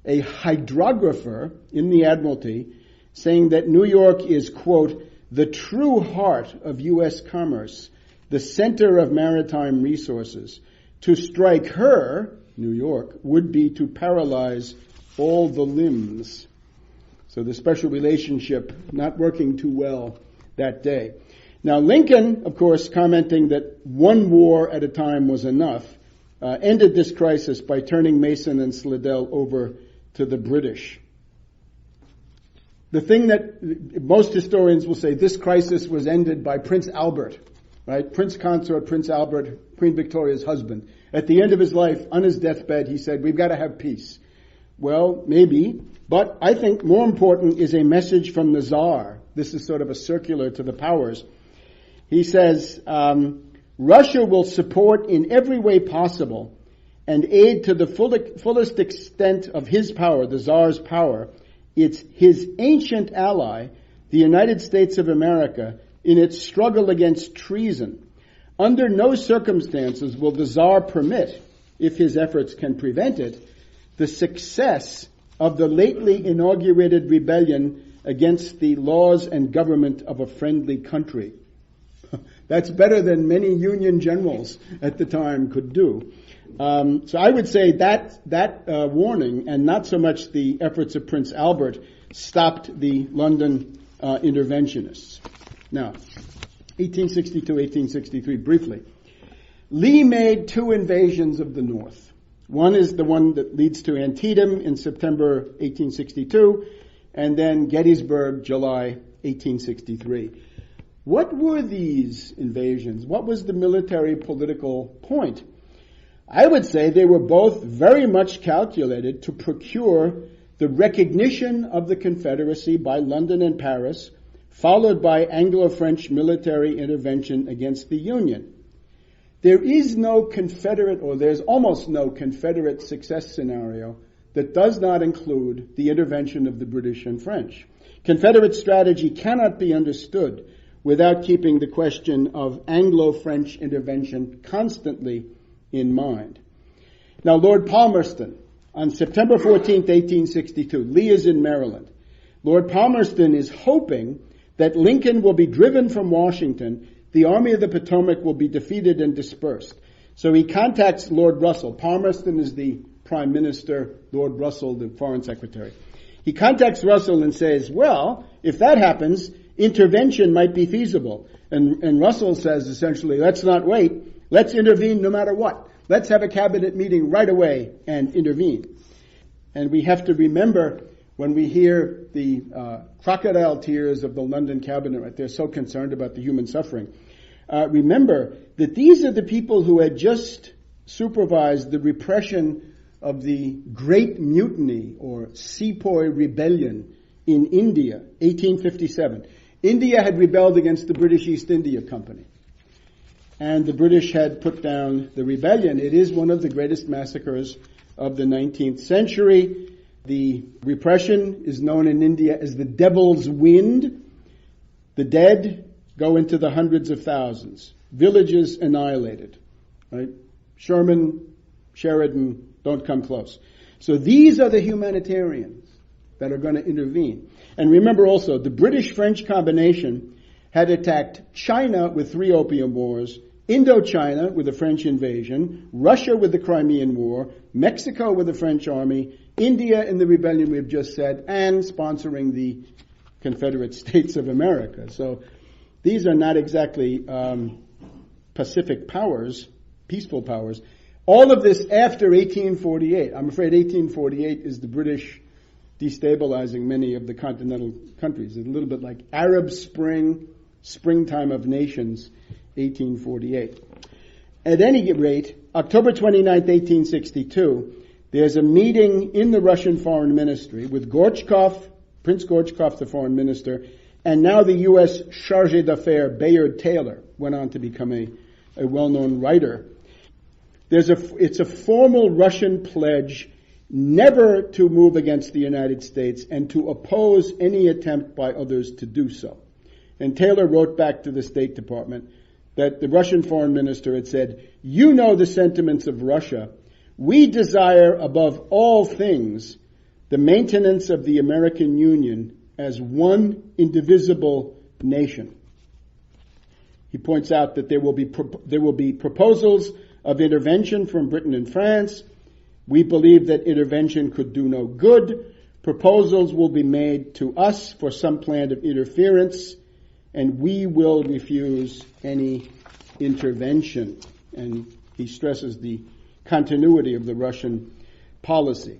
a hydrographer in the Admiralty saying that New York is, quote, the true heart of U.S. commerce, the center of maritime resources. To strike her, New York, would be to paralyze all the limbs. So the special relationship not working too well that day. Now Lincoln, of course, commenting that one war at a time was enough, ended this crisis by turning Mason and Slidell over to the British. The thing that most historians will say, this crisis was ended by Prince Albert, right? Prince Consort, Prince Albert, Queen Victoria's husband. At the end of his life, on his deathbed, he said, we've got to have peace. Well, maybe, but I think more important is a message from the Tsar. This is sort of a circular to the powers. He says, Russia will support in every way possible and aid to the fullest extent of his power, the Tsar's power, it's his ancient ally, the United States of America, in its struggle against treason. Under no circumstances will the Tsar permit, if his efforts can prevent it, the success of the lately inaugurated rebellion against the laws and government of a friendly country. That's better than many Union generals at the time could do. So I would say that warning, and not so much the efforts of Prince Albert, stopped the London interventionists. Now, 1862, 1863, briefly. Lee made 2 invasions of the North. One is the one that leads to Antietam in September 1862, and then Gettysburg, July 1863. What were these invasions? What was the military political point? I would say they were both very much calculated to procure the recognition of the Confederacy by London and Paris, followed by Anglo-French military intervention against the Union. There is no Confederate, or there's almost no Confederate success scenario that does not include the intervention of the British and French. Confederate strategy cannot be understood without keeping the question of Anglo-French intervention constantly in mind. Now, Lord Palmerston, on September 14th, 1862, Lee is in Maryland. Lord Palmerston is hoping that Lincoln will be driven from Washington, the Army of the Potomac will be defeated and dispersed. So he contacts Lord Russell. Palmerston is the Prime Minister, Lord Russell, the Foreign Secretary. He contacts Russell and says, well, if that happens, intervention might be feasible. And Russell says essentially, let's not wait. Let's intervene no matter what. Let's have a cabinet meeting right away and intervene. And we have to remember when we hear the crocodile tears of the London cabinet, right, they're so concerned about the human suffering. Remember that these are the people who had just supervised the repression of the Great Mutiny or Sepoy Rebellion in India, 1857. India had rebelled against the British East India Company. And the British had put down the rebellion. It is one of the greatest massacres of the 19th century. The repression is known in India as the Devil's Wind. The dead go into the hundreds of thousands. Villages annihilated. Right? Sherman, Sheridan, don't come close. So these are the humanitarians that are going to intervene. And remember also, the British-French combination had attacked China with 3 Opium Wars, Indochina with the French invasion, Russia with the Crimean War, Mexico with the French army, India in the rebellion we've just said, and sponsoring the Confederate States of America. So these are not exactly Pacific powers, peaceful powers. All of this after 1848. I'm afraid 1848 is the British destabilizing many of the continental countries. It's a little bit like Arab Spring, springtime of nations, 1848. At any rate, October 29th, 1862, there's a meeting in the Russian Foreign Ministry with Gorchkov, Prince Gorchkov, the foreign minister, and now the U.S. Chargé d'Affaires, Bayard Taylor, went on to become a well-known writer. It's a formal Russian pledge never to move against the United States and to oppose any attempt by others to do so. And Taylor wrote back to the State Department that the Russian foreign minister had said, you know the sentiments of Russia. We desire above all things the maintenance of the American Union as one indivisible nation. He points out that there will be proposals of intervention from Britain and France. We believe that intervention could do no good. Proposals will be made to us for some plan of interference, and we will refuse any intervention. And he stresses the continuity of the Russian policy.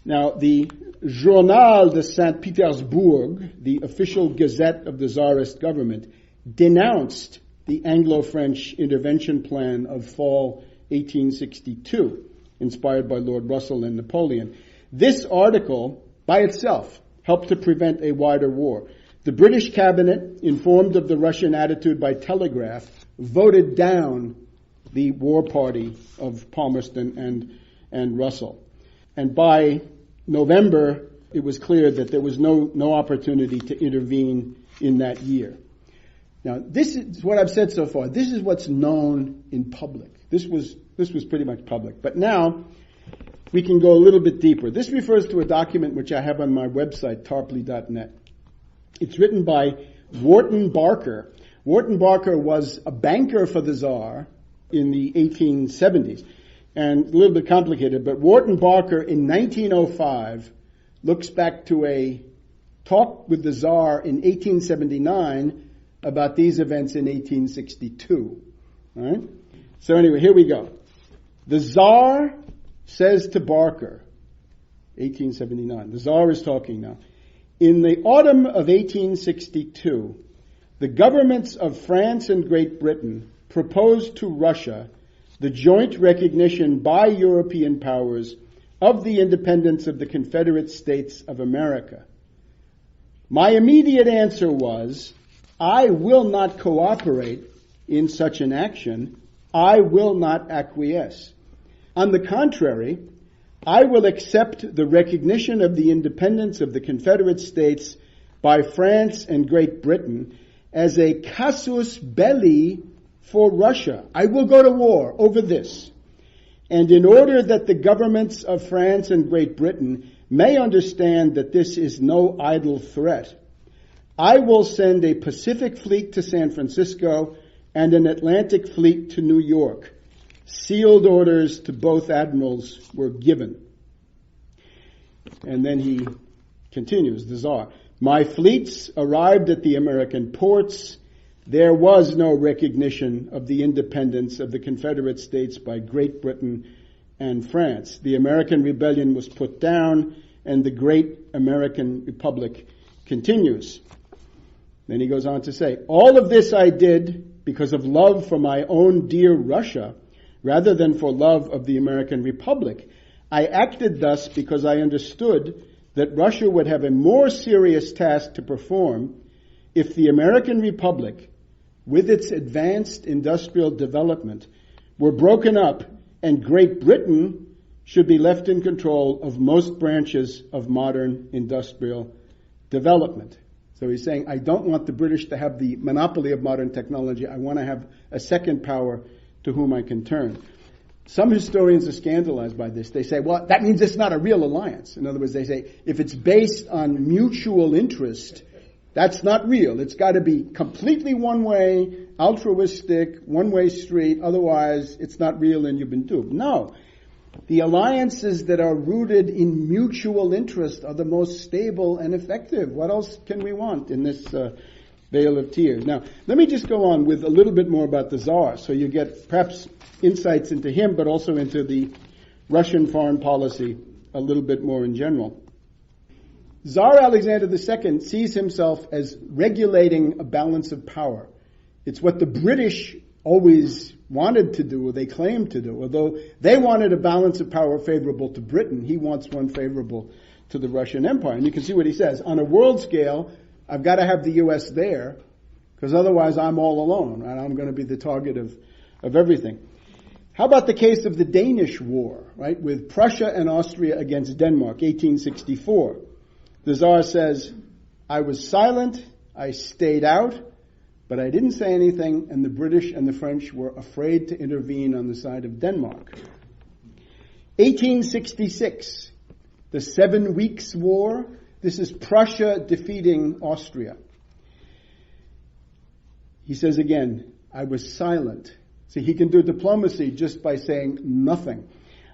Now, the Journal de Saint Petersburg, the official gazette of the Tsarist government, denounced the Anglo-French intervention plan of fall 1862, inspired by Lord Russell and Napoleon. This article, by itself, helped to prevent a wider war. The British cabinet, informed of the Russian attitude by telegraph, voted down the war party of Palmerston and Russell. And by November, it was clear that there was no opportunity to intervene in that year. Now, this is what I've said so far. This is what's known in public. This was pretty much public. But now, we can go a little bit deeper. This refers to a document which I have on my website, tarpley.net. It's written by Wharton Barker. Wharton Barker was a banker for the Tsar in the 1870s. And a little bit complicated, but Wharton Barker in 1905 looks back to a talk with the Tsar in 1879 about these events in 1862. All right? So anyway, here we go. The Tsar says to Barker, 1879, the Tsar is talking now, in the autumn of 1862, the governments of France and Great Britain proposed to Russia the joint recognition by European powers of the independence of the Confederate States of America. My immediate answer was, I will not cooperate in such an action. I will not acquiesce. On the contrary, I will accept the recognition of the independence of the Confederate States by France and Great Britain as a casus belli for Russia. I will go to war over this. And in order that the governments of France and Great Britain may understand that this is no idle threat, I will send a Pacific fleet to San Francisco and an Atlantic fleet to New York. Sealed orders to both admirals were given. And then he continues, the Tsar. My fleets arrived at the American ports. There was no recognition of the independence of the Confederate States by Great Britain and France. The American rebellion was put down, and the great American Republic continues. Then he goes on to say, all of this I did because of love for my own dear Russia, rather than for love of the American Republic. I acted thus because I understood that Russia would have a more serious task to perform if the American Republic, with its advanced industrial development, were broken up and Great Britain should be left in control of most branches of modern industrial development. So he's saying, I don't want the British to have the monopoly of modern technology. I want to have a second power to whom I can turn. Some historians are scandalized by this. They say, well, that means it's not a real alliance. In other words, they say, if it's based on mutual interest, that's not real. It's got to be completely one-way, altruistic, one-way street. Otherwise, it's not real and you've been duped. No. The alliances that are rooted in mutual interest are the most stable and effective. What else can we want in this vale of tears? Now, let me just go on with a little bit more about the Tsar, so you get perhaps insights into him, but also into the Russian foreign policy a little bit more in general. Tsar Alexander II sees himself as regulating a balance of power. It's what the British always wanted to do, or they claimed to do. Although they wanted a balance of power favorable to Britain, he wants one favorable to the Russian Empire. And you can see what he says. On a world scale, I've got to have the U.S. there, because otherwise I'm all alone, and I'm going to be the target of everything. How about the case of the Danish War, right, with Prussia and Austria against Denmark, 1864? The Tsar says, I was silent, I stayed out, but I didn't say anything, and the British and the French were afraid to intervene on the side of Denmark. 1866, the 7 Weeks' War. This is Prussia defeating Austria. He says again, I was silent. See, he can do diplomacy just by saying nothing.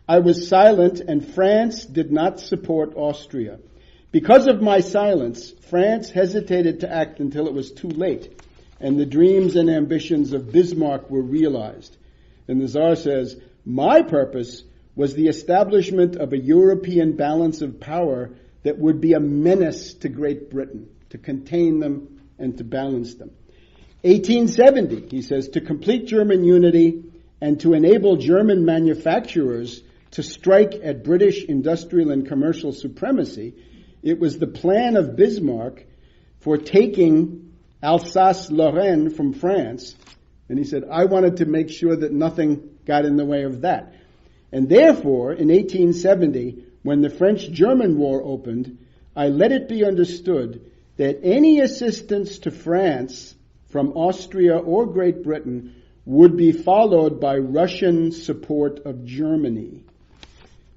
I was silent, and France did not support Austria. Because of my silence, France hesitated to act until it was too late, and the dreams and ambitions of Bismarck were realized. And the Tsar says, my purpose was the establishment of a European balance of power that would be a menace to Great Britain, to contain them and to balance them. 1870, he says, to complete German unity and to enable German manufacturers to strike at British industrial and commercial supremacy, it was the plan of Bismarck for taking Alsace-Lorraine from France. And he said, I wanted to make sure that nothing got in the way of that. And therefore, in 1870, when the French-German War opened, I let it be understood that any assistance to France from Austria or Great Britain would be followed by Russian support of Germany.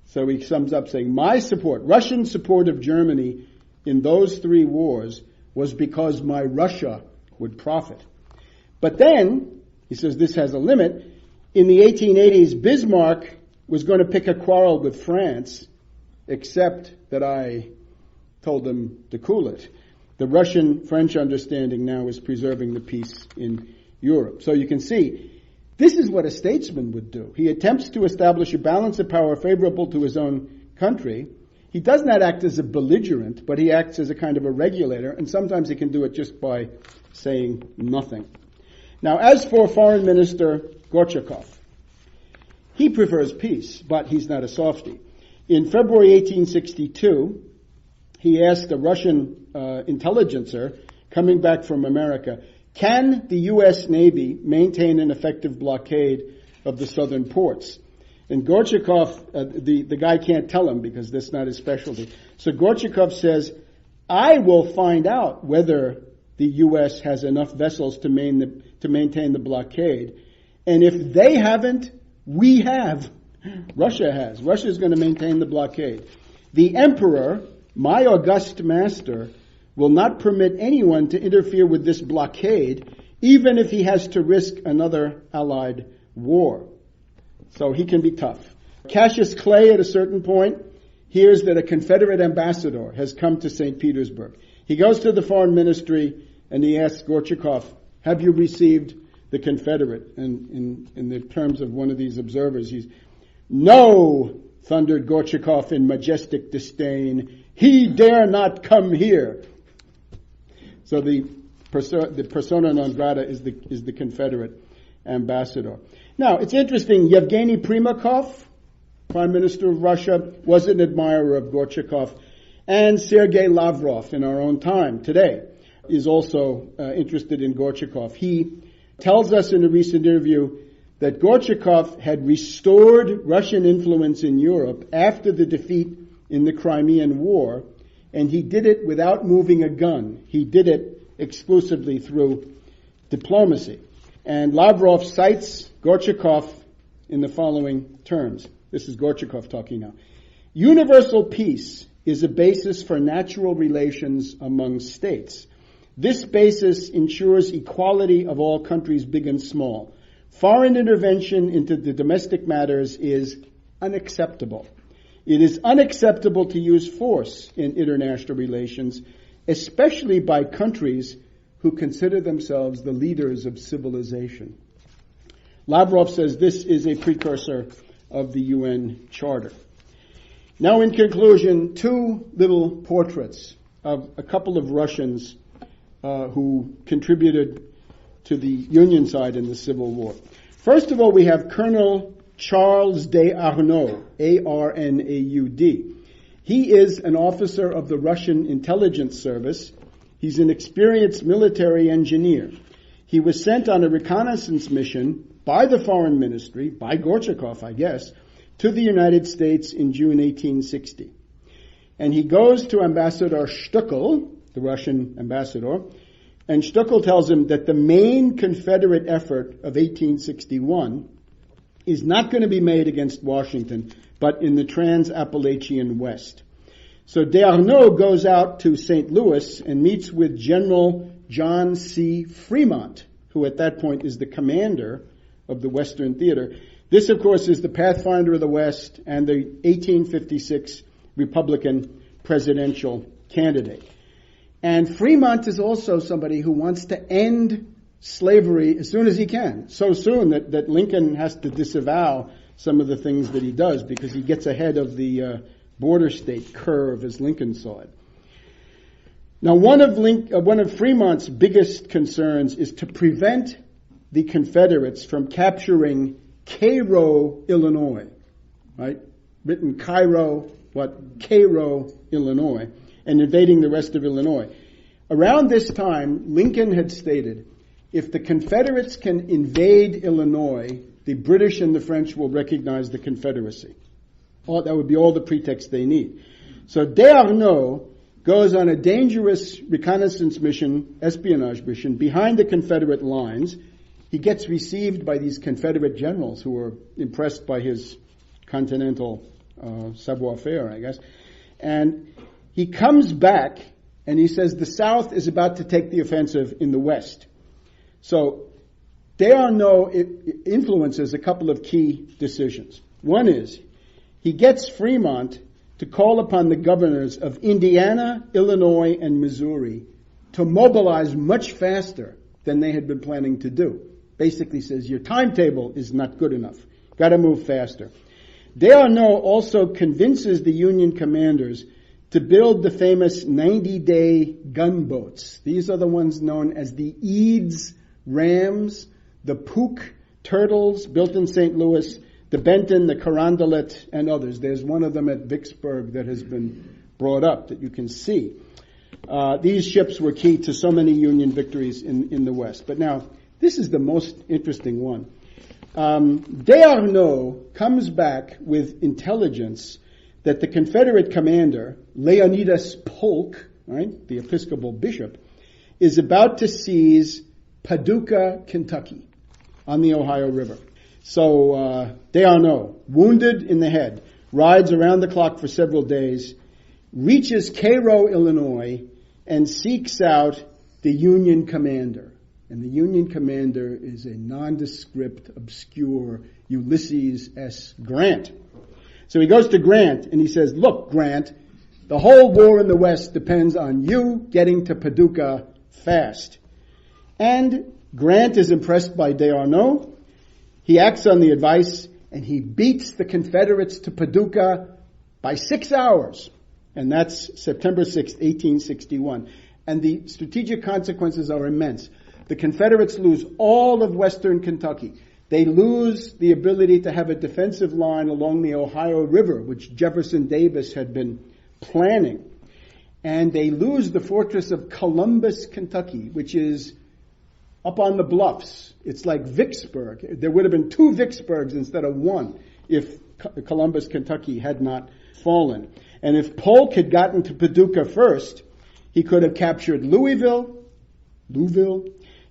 So he sums up saying, my support, Russian support of Germany in those three wars was because my Russia would profit. But then, he says this has a limit, in the 1880s, Bismarck was going to pick a quarrel with France, except that I told them to cool it. The Russian-French understanding now is preserving the peace in Europe. So you can see, this is what a statesman would do. He attempts to establish a balance of power favorable to his own country. He does not act as a belligerent, but he acts as a kind of a regulator, and sometimes he can do it just by saying nothing. Now, as for Foreign Minister Gorchakov, he prefers peace, but he's not a softie. In February 1862, he asked a Russian intelligencer coming back from America, can the U.S. Navy maintain an effective blockade of the southern ports? And Gorchakov, the guy can't tell him because that's not his specialty. So Gorchakov says, I will find out whether the U.S. has enough vessels to maintain the blockade. And if they haven't, we have. Russia has. Russia is going to maintain the blockade. The emperor, my august master, will not permit anyone to interfere with this blockade, even if he has to risk another allied war. So he can be tough. Cassius Clay, at a certain point, hears that a Confederate ambassador has come to St. Petersburg. He goes to the foreign ministry and he asks Gorchakov, have you received the Confederate? And in the terms of one of these observers, he's, no, thundered Gorchakov in majestic disdain. He dare not come here. So the persona non grata is the Confederate ambassador. Now, it's interesting, Yevgeny Primakov, Prime Minister of Russia, was an admirer of Gorchakov, and Sergei Lavrov in our own time today is also interested in Gorchakov. He tells us in a recent interview that Gorchakov had restored Russian influence in Europe after the defeat in the Crimean War, and he did it without moving a gun. He did it exclusively through diplomacy. And Lavrov cites Gorchakov in the following terms. This is Gorchakov talking now. Universal peace is a basis for natural relations among states. This basis ensures equality of all countries, big and small. Foreign intervention into the domestic matters is unacceptable. It is unacceptable to use force in international relations, especially by countries who consider themselves the leaders of civilization. Lavrov says this is a precursor of the UN Charter. Now, in conclusion, two little portraits of a couple of Russians who contributed to the Union side in the Civil War. First of all, we have Colonel Charles Desarnaud, A-R-N-A-U-D. He is an officer of the Russian intelligence service. He's an experienced military engineer. He was sent on a reconnaissance mission by the foreign ministry, by Gorchakov, I guess, to the United States in June 1860. And he goes to Ambassador Stuckel, the Russian ambassador, and Stuckel tells him that the main Confederate effort of 1861 is not going to be made against Washington, but in the Trans-Appalachian West. So Desarnaud goes out to St. Louis and meets with General John C. Fremont, who at that point is the commander of the Western Theater. This, of course, is the Pathfinder of the West and the 1856 Republican presidential candidate. And Fremont is also somebody who wants to end slavery as soon as he can. So soon that Lincoln has to disavow some of the things that he does because he gets ahead of the border state curve as Lincoln saw it. Now, one of Fremont's biggest concerns is to prevent the Confederates from capturing Cairo, Illinois, right? Written Cairo, Cairo, Illinois, and invading the rest of Illinois. Around this time, Lincoln had stated, if the Confederates can invade Illinois, the British and the French will recognize the Confederacy. That would be all the pretext they need. So Desarnaud goes on a dangerous reconnaissance mission, espionage mission, behind the Confederate lines. He gets received by these Confederate generals who are impressed by his continental savoir-faire, I guess. And he comes back and he says the South is about to take the offensive in the West. So Desarnot influences a couple of key decisions. One is he gets Fremont to call upon the governors of Indiana, Illinois, and Missouri to mobilize much faster than they had been planning to do. Basically says your timetable is not good enough. Got to move faster. Desarnot also convinces the Union commanders to build the famous 90-day gunboats. These are the ones known as the Eads Rams, the Pook Turtles, built in St. Louis, the Benton, the Carondelet, and others. There's one of them at Vicksburg that has been brought up that you can see. These ships were key to so many Union victories in the West. But now, this is the most interesting one. Desarnot comes back with intelligence that the Confederate commander, Leonidas Polk, right, the Episcopal bishop, is about to seize Paducah, Kentucky, on the Ohio River. So Desarnot, wounded in the head, rides around the clock for several days, reaches Cairo, Illinois, and seeks out the Union commander. And the Union commander is a nondescript, obscure Ulysses S. Grant. So he goes to Grant and he says, look, Grant, the whole war in the West depends on you getting to Paducah fast. And Grant is impressed by Desarnot. He acts on the advice and he beats the Confederates to Paducah by 6 hours. And that's September 6th, 1861. And the strategic consequences are immense. The Confederates lose all of western Kentucky. They lose the ability to have a defensive line along the Ohio River, which Jefferson Davis had been planning. And they lose the fortress of Columbus, Kentucky, which is up on the bluffs. It's like Vicksburg. There would have been 2 Vicksburgs instead of 1 if Columbus, Kentucky had not fallen. And if Polk had gotten to Paducah first, he could have captured Louisville,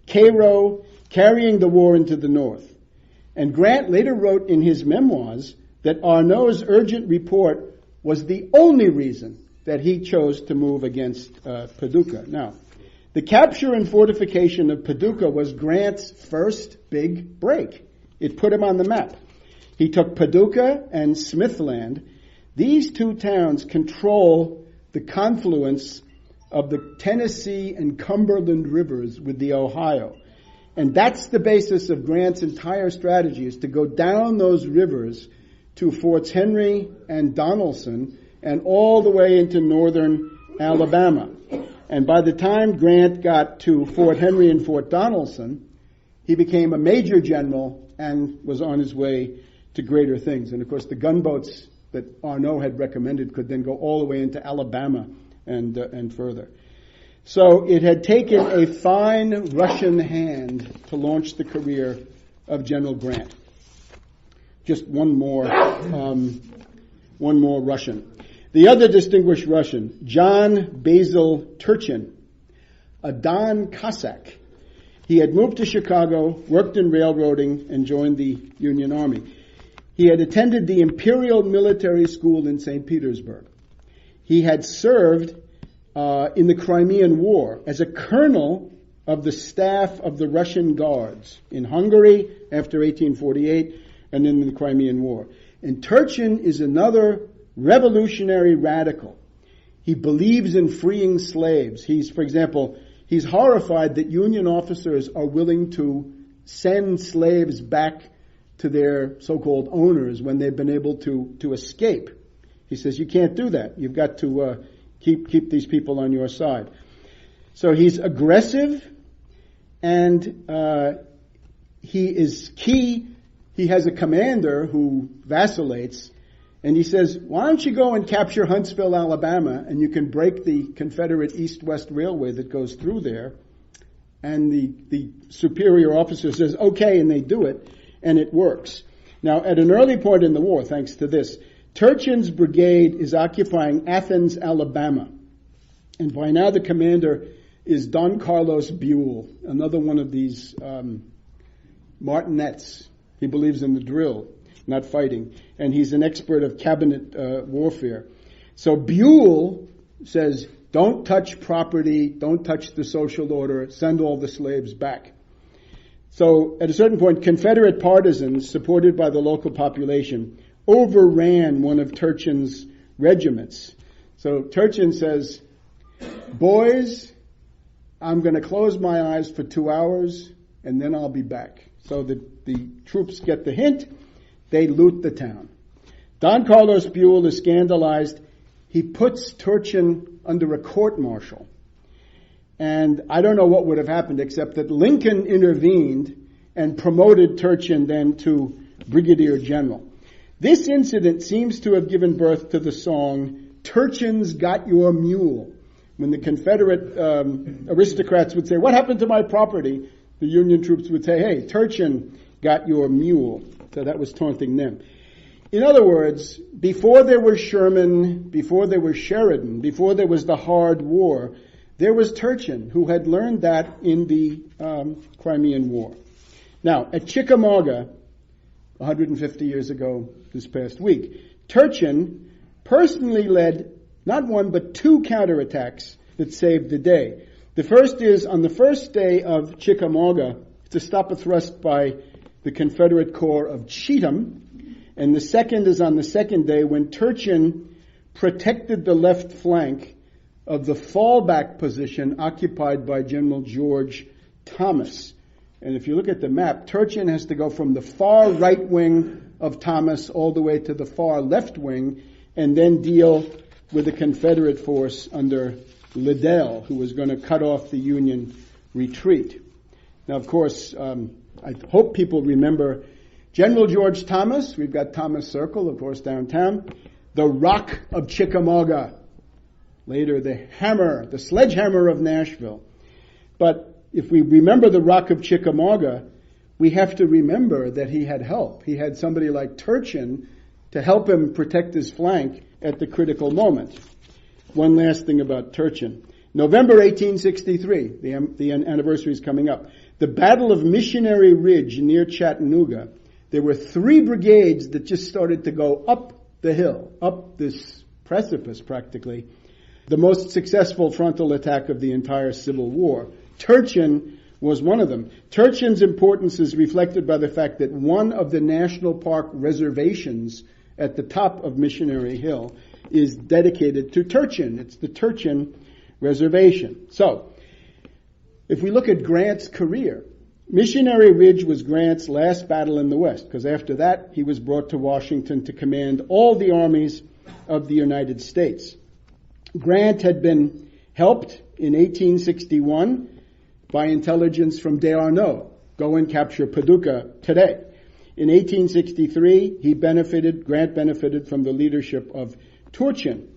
Cairo, carrying the war into the north. And Grant later wrote in his memoirs that Arnault's urgent report was the only reason that he chose to move against Paducah. Now, the capture and fortification of Paducah was Grant's first big break. It put him on the map. He took Paducah and Smithland. These 2 towns control the confluence of the Tennessee and Cumberland rivers with the Ohio. And that's the basis of Grant's entire strategy, is to go down those rivers to Forts Henry and Donelson and all the way into northern Alabama. And by the time Grant got to Fort Henry and Fort Donelson, he became a major general and was on his way to greater things. And of course, the gunboats that Arnault had recommended could then go all the way into Alabama and further. So it had taken a fine Russian hand to launch the career of General Grant. Just one more Russian. The other distinguished Russian, John Basil Turchin, a Don Cossack. He had moved to Chicago, worked in railroading, and joined the Union Army. He had attended the Imperial Military School in St. Petersburg. He had served in the Crimean War as a colonel of the staff of the Russian Guards in Hungary after 1848 and in the Crimean War. And Turchin is another revolutionary radical. He believes in freeing slaves. For example, he's horrified that Union officers are willing to send slaves back to their so-called owners when they've been able to escape. He says, you can't do that. You've got to keep these people on your side. So he's aggressive, and he is key. He has a commander who vacillates, and he says, why don't you go and capture Huntsville, Alabama, and you can break the Confederate East-West Railway that goes through there. And the superior officer says, okay, and they do it, and it works. Now, at an early point in the war, thanks to this, Turchin's brigade is occupying Athens, Alabama. And by now the commander is Don Carlos Buell, another one of these martinets. He believes in the drill, not fighting. And he's an expert of cabinet warfare. So Buell says, don't touch property, don't touch the social order, send all the slaves back. So at a certain point, Confederate partisans, supported by the local population, overran one of Turchin's regiments. So Turchin says, boys, I'm going to close my eyes for 2 hours and then I'll be back. So the troops get the hint. They loot the town. Don Carlos Buell is scandalized. He puts Turchin under a court-martial. And I don't know what would have happened except that Lincoln intervened and promoted Turchin then to brigadier general. This incident seems to have given birth to the song, Turchin's Got Your Mule. When the Confederate aristocrats would say, what happened to my property? The Union troops would say, hey, Turchin got your mule. So that was taunting them. In other words, before there was Sherman, before there was Sheridan, before there was the hard war, there was Turchin, who had learned that in the Crimean War. Now, at Chickamauga, 150 years ago this past week, Turchin personally led not one but 2 counterattacks that saved the day. The first is on the first day of Chickamauga to stop a thrust by the Confederate Corps of Cheatham. And the second is on the second day when Turchin protected the left flank of the fallback position occupied by General George Thomas. And if you look at the map, Turchin has to go from the far right wing of Thomas all the way to the far left wing and then deal with the Confederate force under Liddell, who was going to cut off the Union retreat. Now, of course, I hope people remember General George Thomas. We've got Thomas Circle, of course, downtown. The Rock of Chickamauga. Later, the hammer, the sledgehammer of Nashville. But if we remember the Rock of Chickamauga, we have to remember that he had help. He had somebody like Turchin to help him protect his flank at the critical moment. One last thing about Turchin. November 1863, the anniversary is coming up. The Battle of Missionary Ridge near Chattanooga. There were 3 brigades that just started to go up the hill, up this precipice practically. The most successful frontal attack of the entire Civil War. Turchin was one of them. Turchin's importance is reflected by the fact that one of the national park reservations at the top of Missionary Hill is dedicated to Turchin. It's the Turchin Reservation. So, if we look at Grant's career, Missionary Ridge was Grant's last battle in the West, because after that he was brought to Washington to command all the armies of the United States. Grant had been helped in 1861 by intelligence from D'Arnaud. Go and capture Paducah today. In 1863, Grant benefited from the leadership of Turchin.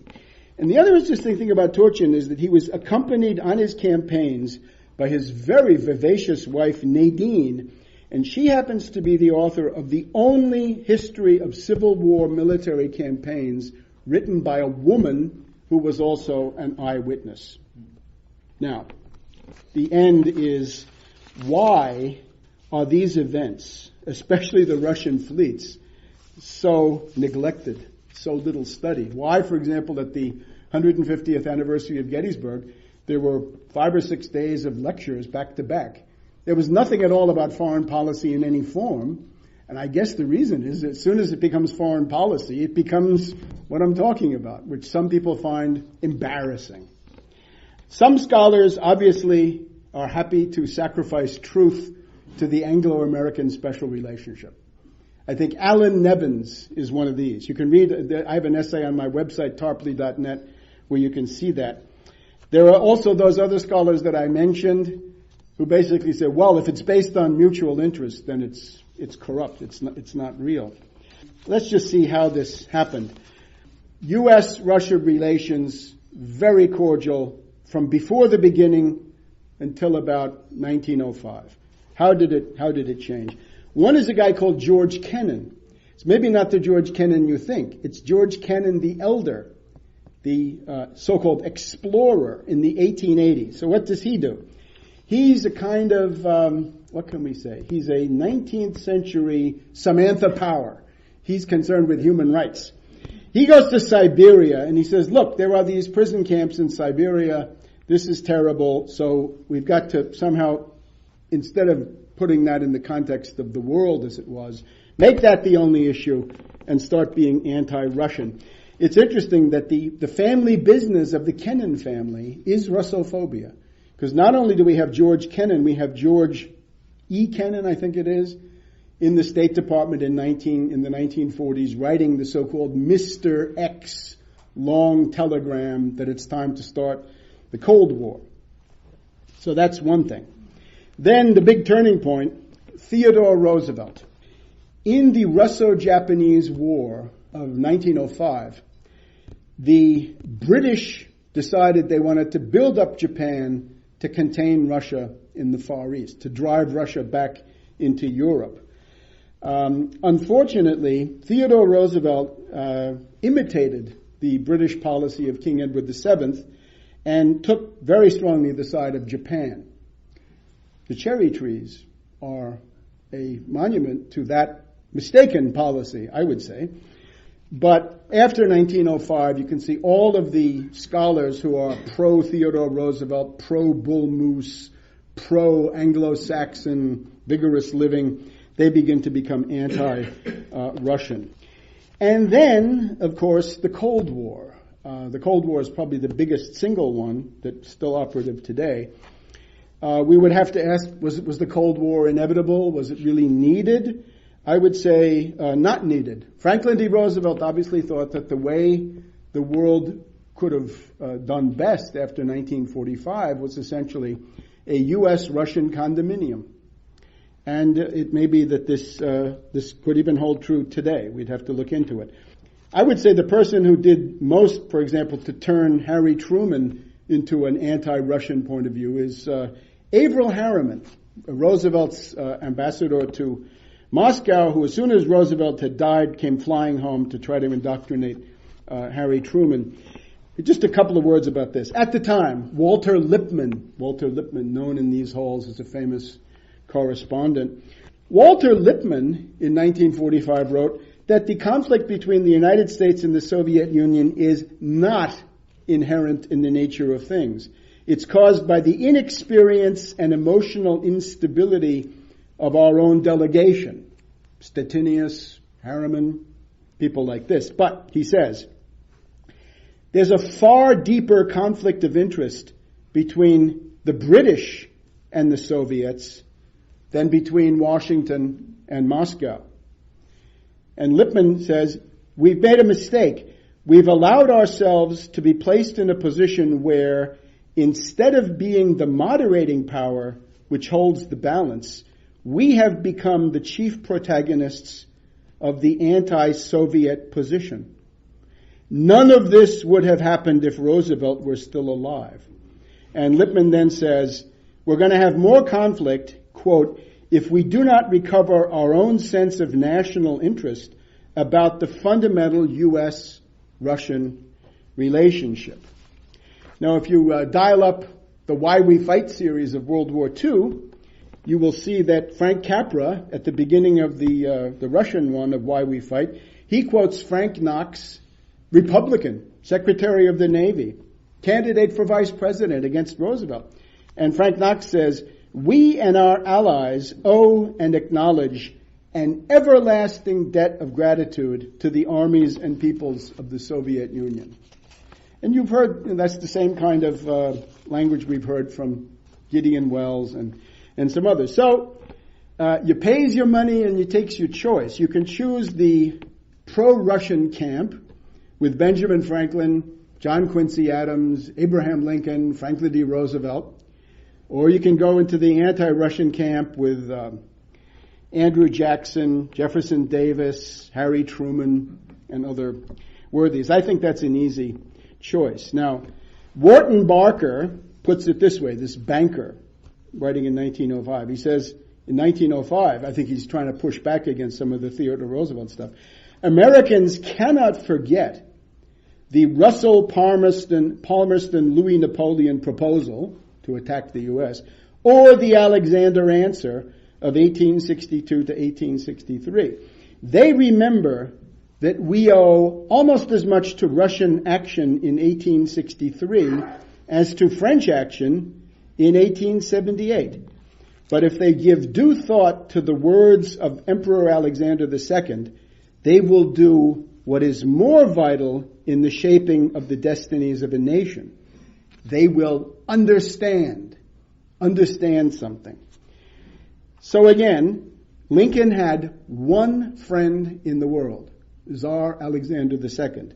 And the other interesting thing about Turchin is that he was accompanied on his campaigns by his very vivacious wife, Nadine, and she happens to be the author of the only history of Civil War military campaigns written by a woman who was also an eyewitness. Now, the end is, why are these events, especially the Russian fleets, so neglected, so little studied? Why, for example, at the 150th anniversary of Gettysburg, there were 5 or 6 days of lectures back to back. There was nothing at all about foreign policy in any form. And I guess the reason is that as soon as it becomes foreign policy, it becomes what I'm talking about, which some people find embarrassing. Some scholars obviously are happy to sacrifice truth to the Anglo-American special relationship. I think Alan Nevins is one of these. You can read, I have an essay on my website, tarpley.net, where you can see that. There are also those other scholars that I mentioned who basically say, well, if it's based on mutual interest, then it's corrupt. It's not real. Let's just see how this happened. U.S.-Russia relations, very cordial from before the beginning until about 1905. How did it change? One is a guy called George Kennan. It's maybe not the George Kennan you think. It's George Kennan the Elder. the so-called explorer in the 1880s. So what does he do? He's a kind of, what can we say? He's a 19th century Samantha Power. He's concerned with human rights. He goes to Siberia and he says, look, there are these prison camps in Siberia. This is terrible. So we've got to somehow, instead of putting that in the context of the world as it was, make that the only issue and start being anti-Russian. It's interesting that the family business of the Kennan family is Russophobia. Because not only do we have George Kennan, we have George E. Kennan, I think it is, in the State Department in the 1940s, writing the so-called Mr. X long telegram that it's time to start the Cold War. So that's one thing. Then the big turning point, Theodore Roosevelt. In the Russo-Japanese War of 1905, the British decided they wanted to build up Japan to contain Russia in the Far East, to drive Russia back into Europe. Unfortunately, Theodore Roosevelt imitated the British policy of King Edward VII and took very strongly the side of Japan. The cherry trees are a monument to that mistaken policy, I would say. But after 1905, you can see all of the scholars who are pro-Theodore Roosevelt, pro-Bull Moose, pro-Anglo-Saxon, vigorous living, they begin to become anti-Russian. And then, of course, the Cold War. The Cold War is probably the biggest single one that's still operative today. We would have to ask, was the Cold War inevitable? Was it really needed? I would say not needed. Franklin D. Roosevelt obviously thought that the way the world could have done best after 1945 was essentially a U.S.-Russian condominium. And it may be that this could even hold true today. We'd have to look into it. I would say the person who did most, for example, to turn Harry Truman into an anti-Russian point of view is Averell Harriman, Roosevelt's ambassador to Moscow, who as soon as Roosevelt had died came flying home to try to indoctrinate Harry Truman. Just a couple of words about this. At the time, Walter Lippmann, known in these halls as a famous correspondent, Walter Lippmann in 1945 wrote that the conflict between the United States and the Soviet Union is not inherent in the nature of things. It's caused by the inexperience and emotional instability of our own delegation. Stettinius, Harriman, people like this. But, he says, there's a far deeper conflict of interest between the British and the Soviets than between Washington and Moscow. And Lippmann says, we've made a mistake. We've allowed ourselves to be placed in a position where, instead of being the moderating power which holds the balance, we have become the chief protagonists of the anti-Soviet position. None of this would have happened if Roosevelt were still alive. And Lippmann then says, we're going to have more conflict, quote, if we do not recover our own sense of national interest about the fundamental U.S.-Russian relationship. Now, if you dial up the Why We Fight series of World War II, you will see that Frank Capra, at the beginning of the Russian one of Why We Fight, he quotes Frank Knox, Republican, Secretary of the Navy, candidate for Vice President against Roosevelt. And Frank Knox says, we and our allies owe and acknowledge an everlasting debt of gratitude to the armies and peoples of the Soviet Union. And you've heard, that's the same kind of language we've heard from Gideon Wells and some others. So, you pays your money and you takes your choice. You can choose the pro-Russian camp with Benjamin Franklin, John Quincy Adams, Abraham Lincoln, Franklin D. Roosevelt. Or you can go into the anti-Russian camp with Andrew Jackson, Jefferson Davis, Harry Truman, and other worthies. I think that's an easy choice. Now, Wharton Barker puts it this way, this banker, writing in 1905. He says, in 1905, I think he's trying to push back against some of the Theodore Roosevelt stuff, Americans cannot forget the Russell-Palmerston-Louis Napoleon proposal to attack the U.S., or the Alexander answer of 1862 to 1863. They remember that we owe almost as much to Russian action in 1863 as to French action in 1878. But if they give due thought to the words of Emperor Alexander II, they will do what is more vital in the shaping of the destinies of a nation. They will understand something. So again, Lincoln had one friend in the world, Tsar Alexander II,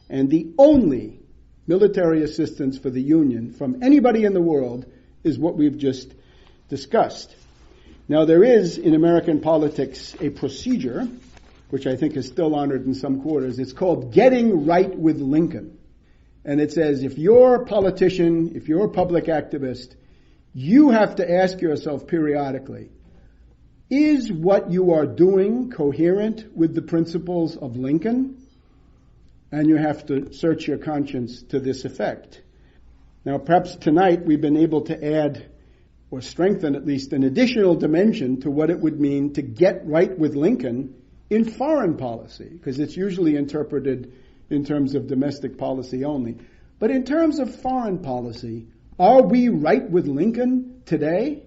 and the only military assistance for the Union from anybody in the world is what we've just discussed. Now, there is in American politics a procedure, which I think is still honored in some quarters. It's called Getting Right with Lincoln. And it says, if you're a politician, if you're a public activist, you have to ask yourself periodically, is what you are doing coherent with the principles of Lincoln? And you have to search your conscience to this effect. Now, perhaps tonight we've been able to add or strengthen at least an additional dimension to what it would mean to get right with Lincoln in foreign policy, because it's usually interpreted in terms of domestic policy only. But in terms of foreign policy, are we right with Lincoln today?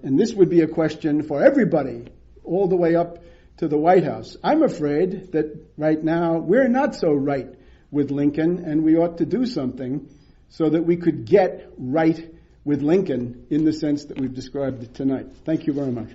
And this would be a question for everybody, all the way up to the White House. I'm afraid that right now we're not so right with Lincoln, and we ought to do something so that we could get right with Lincoln in the sense that we've described it tonight. Thank you very much.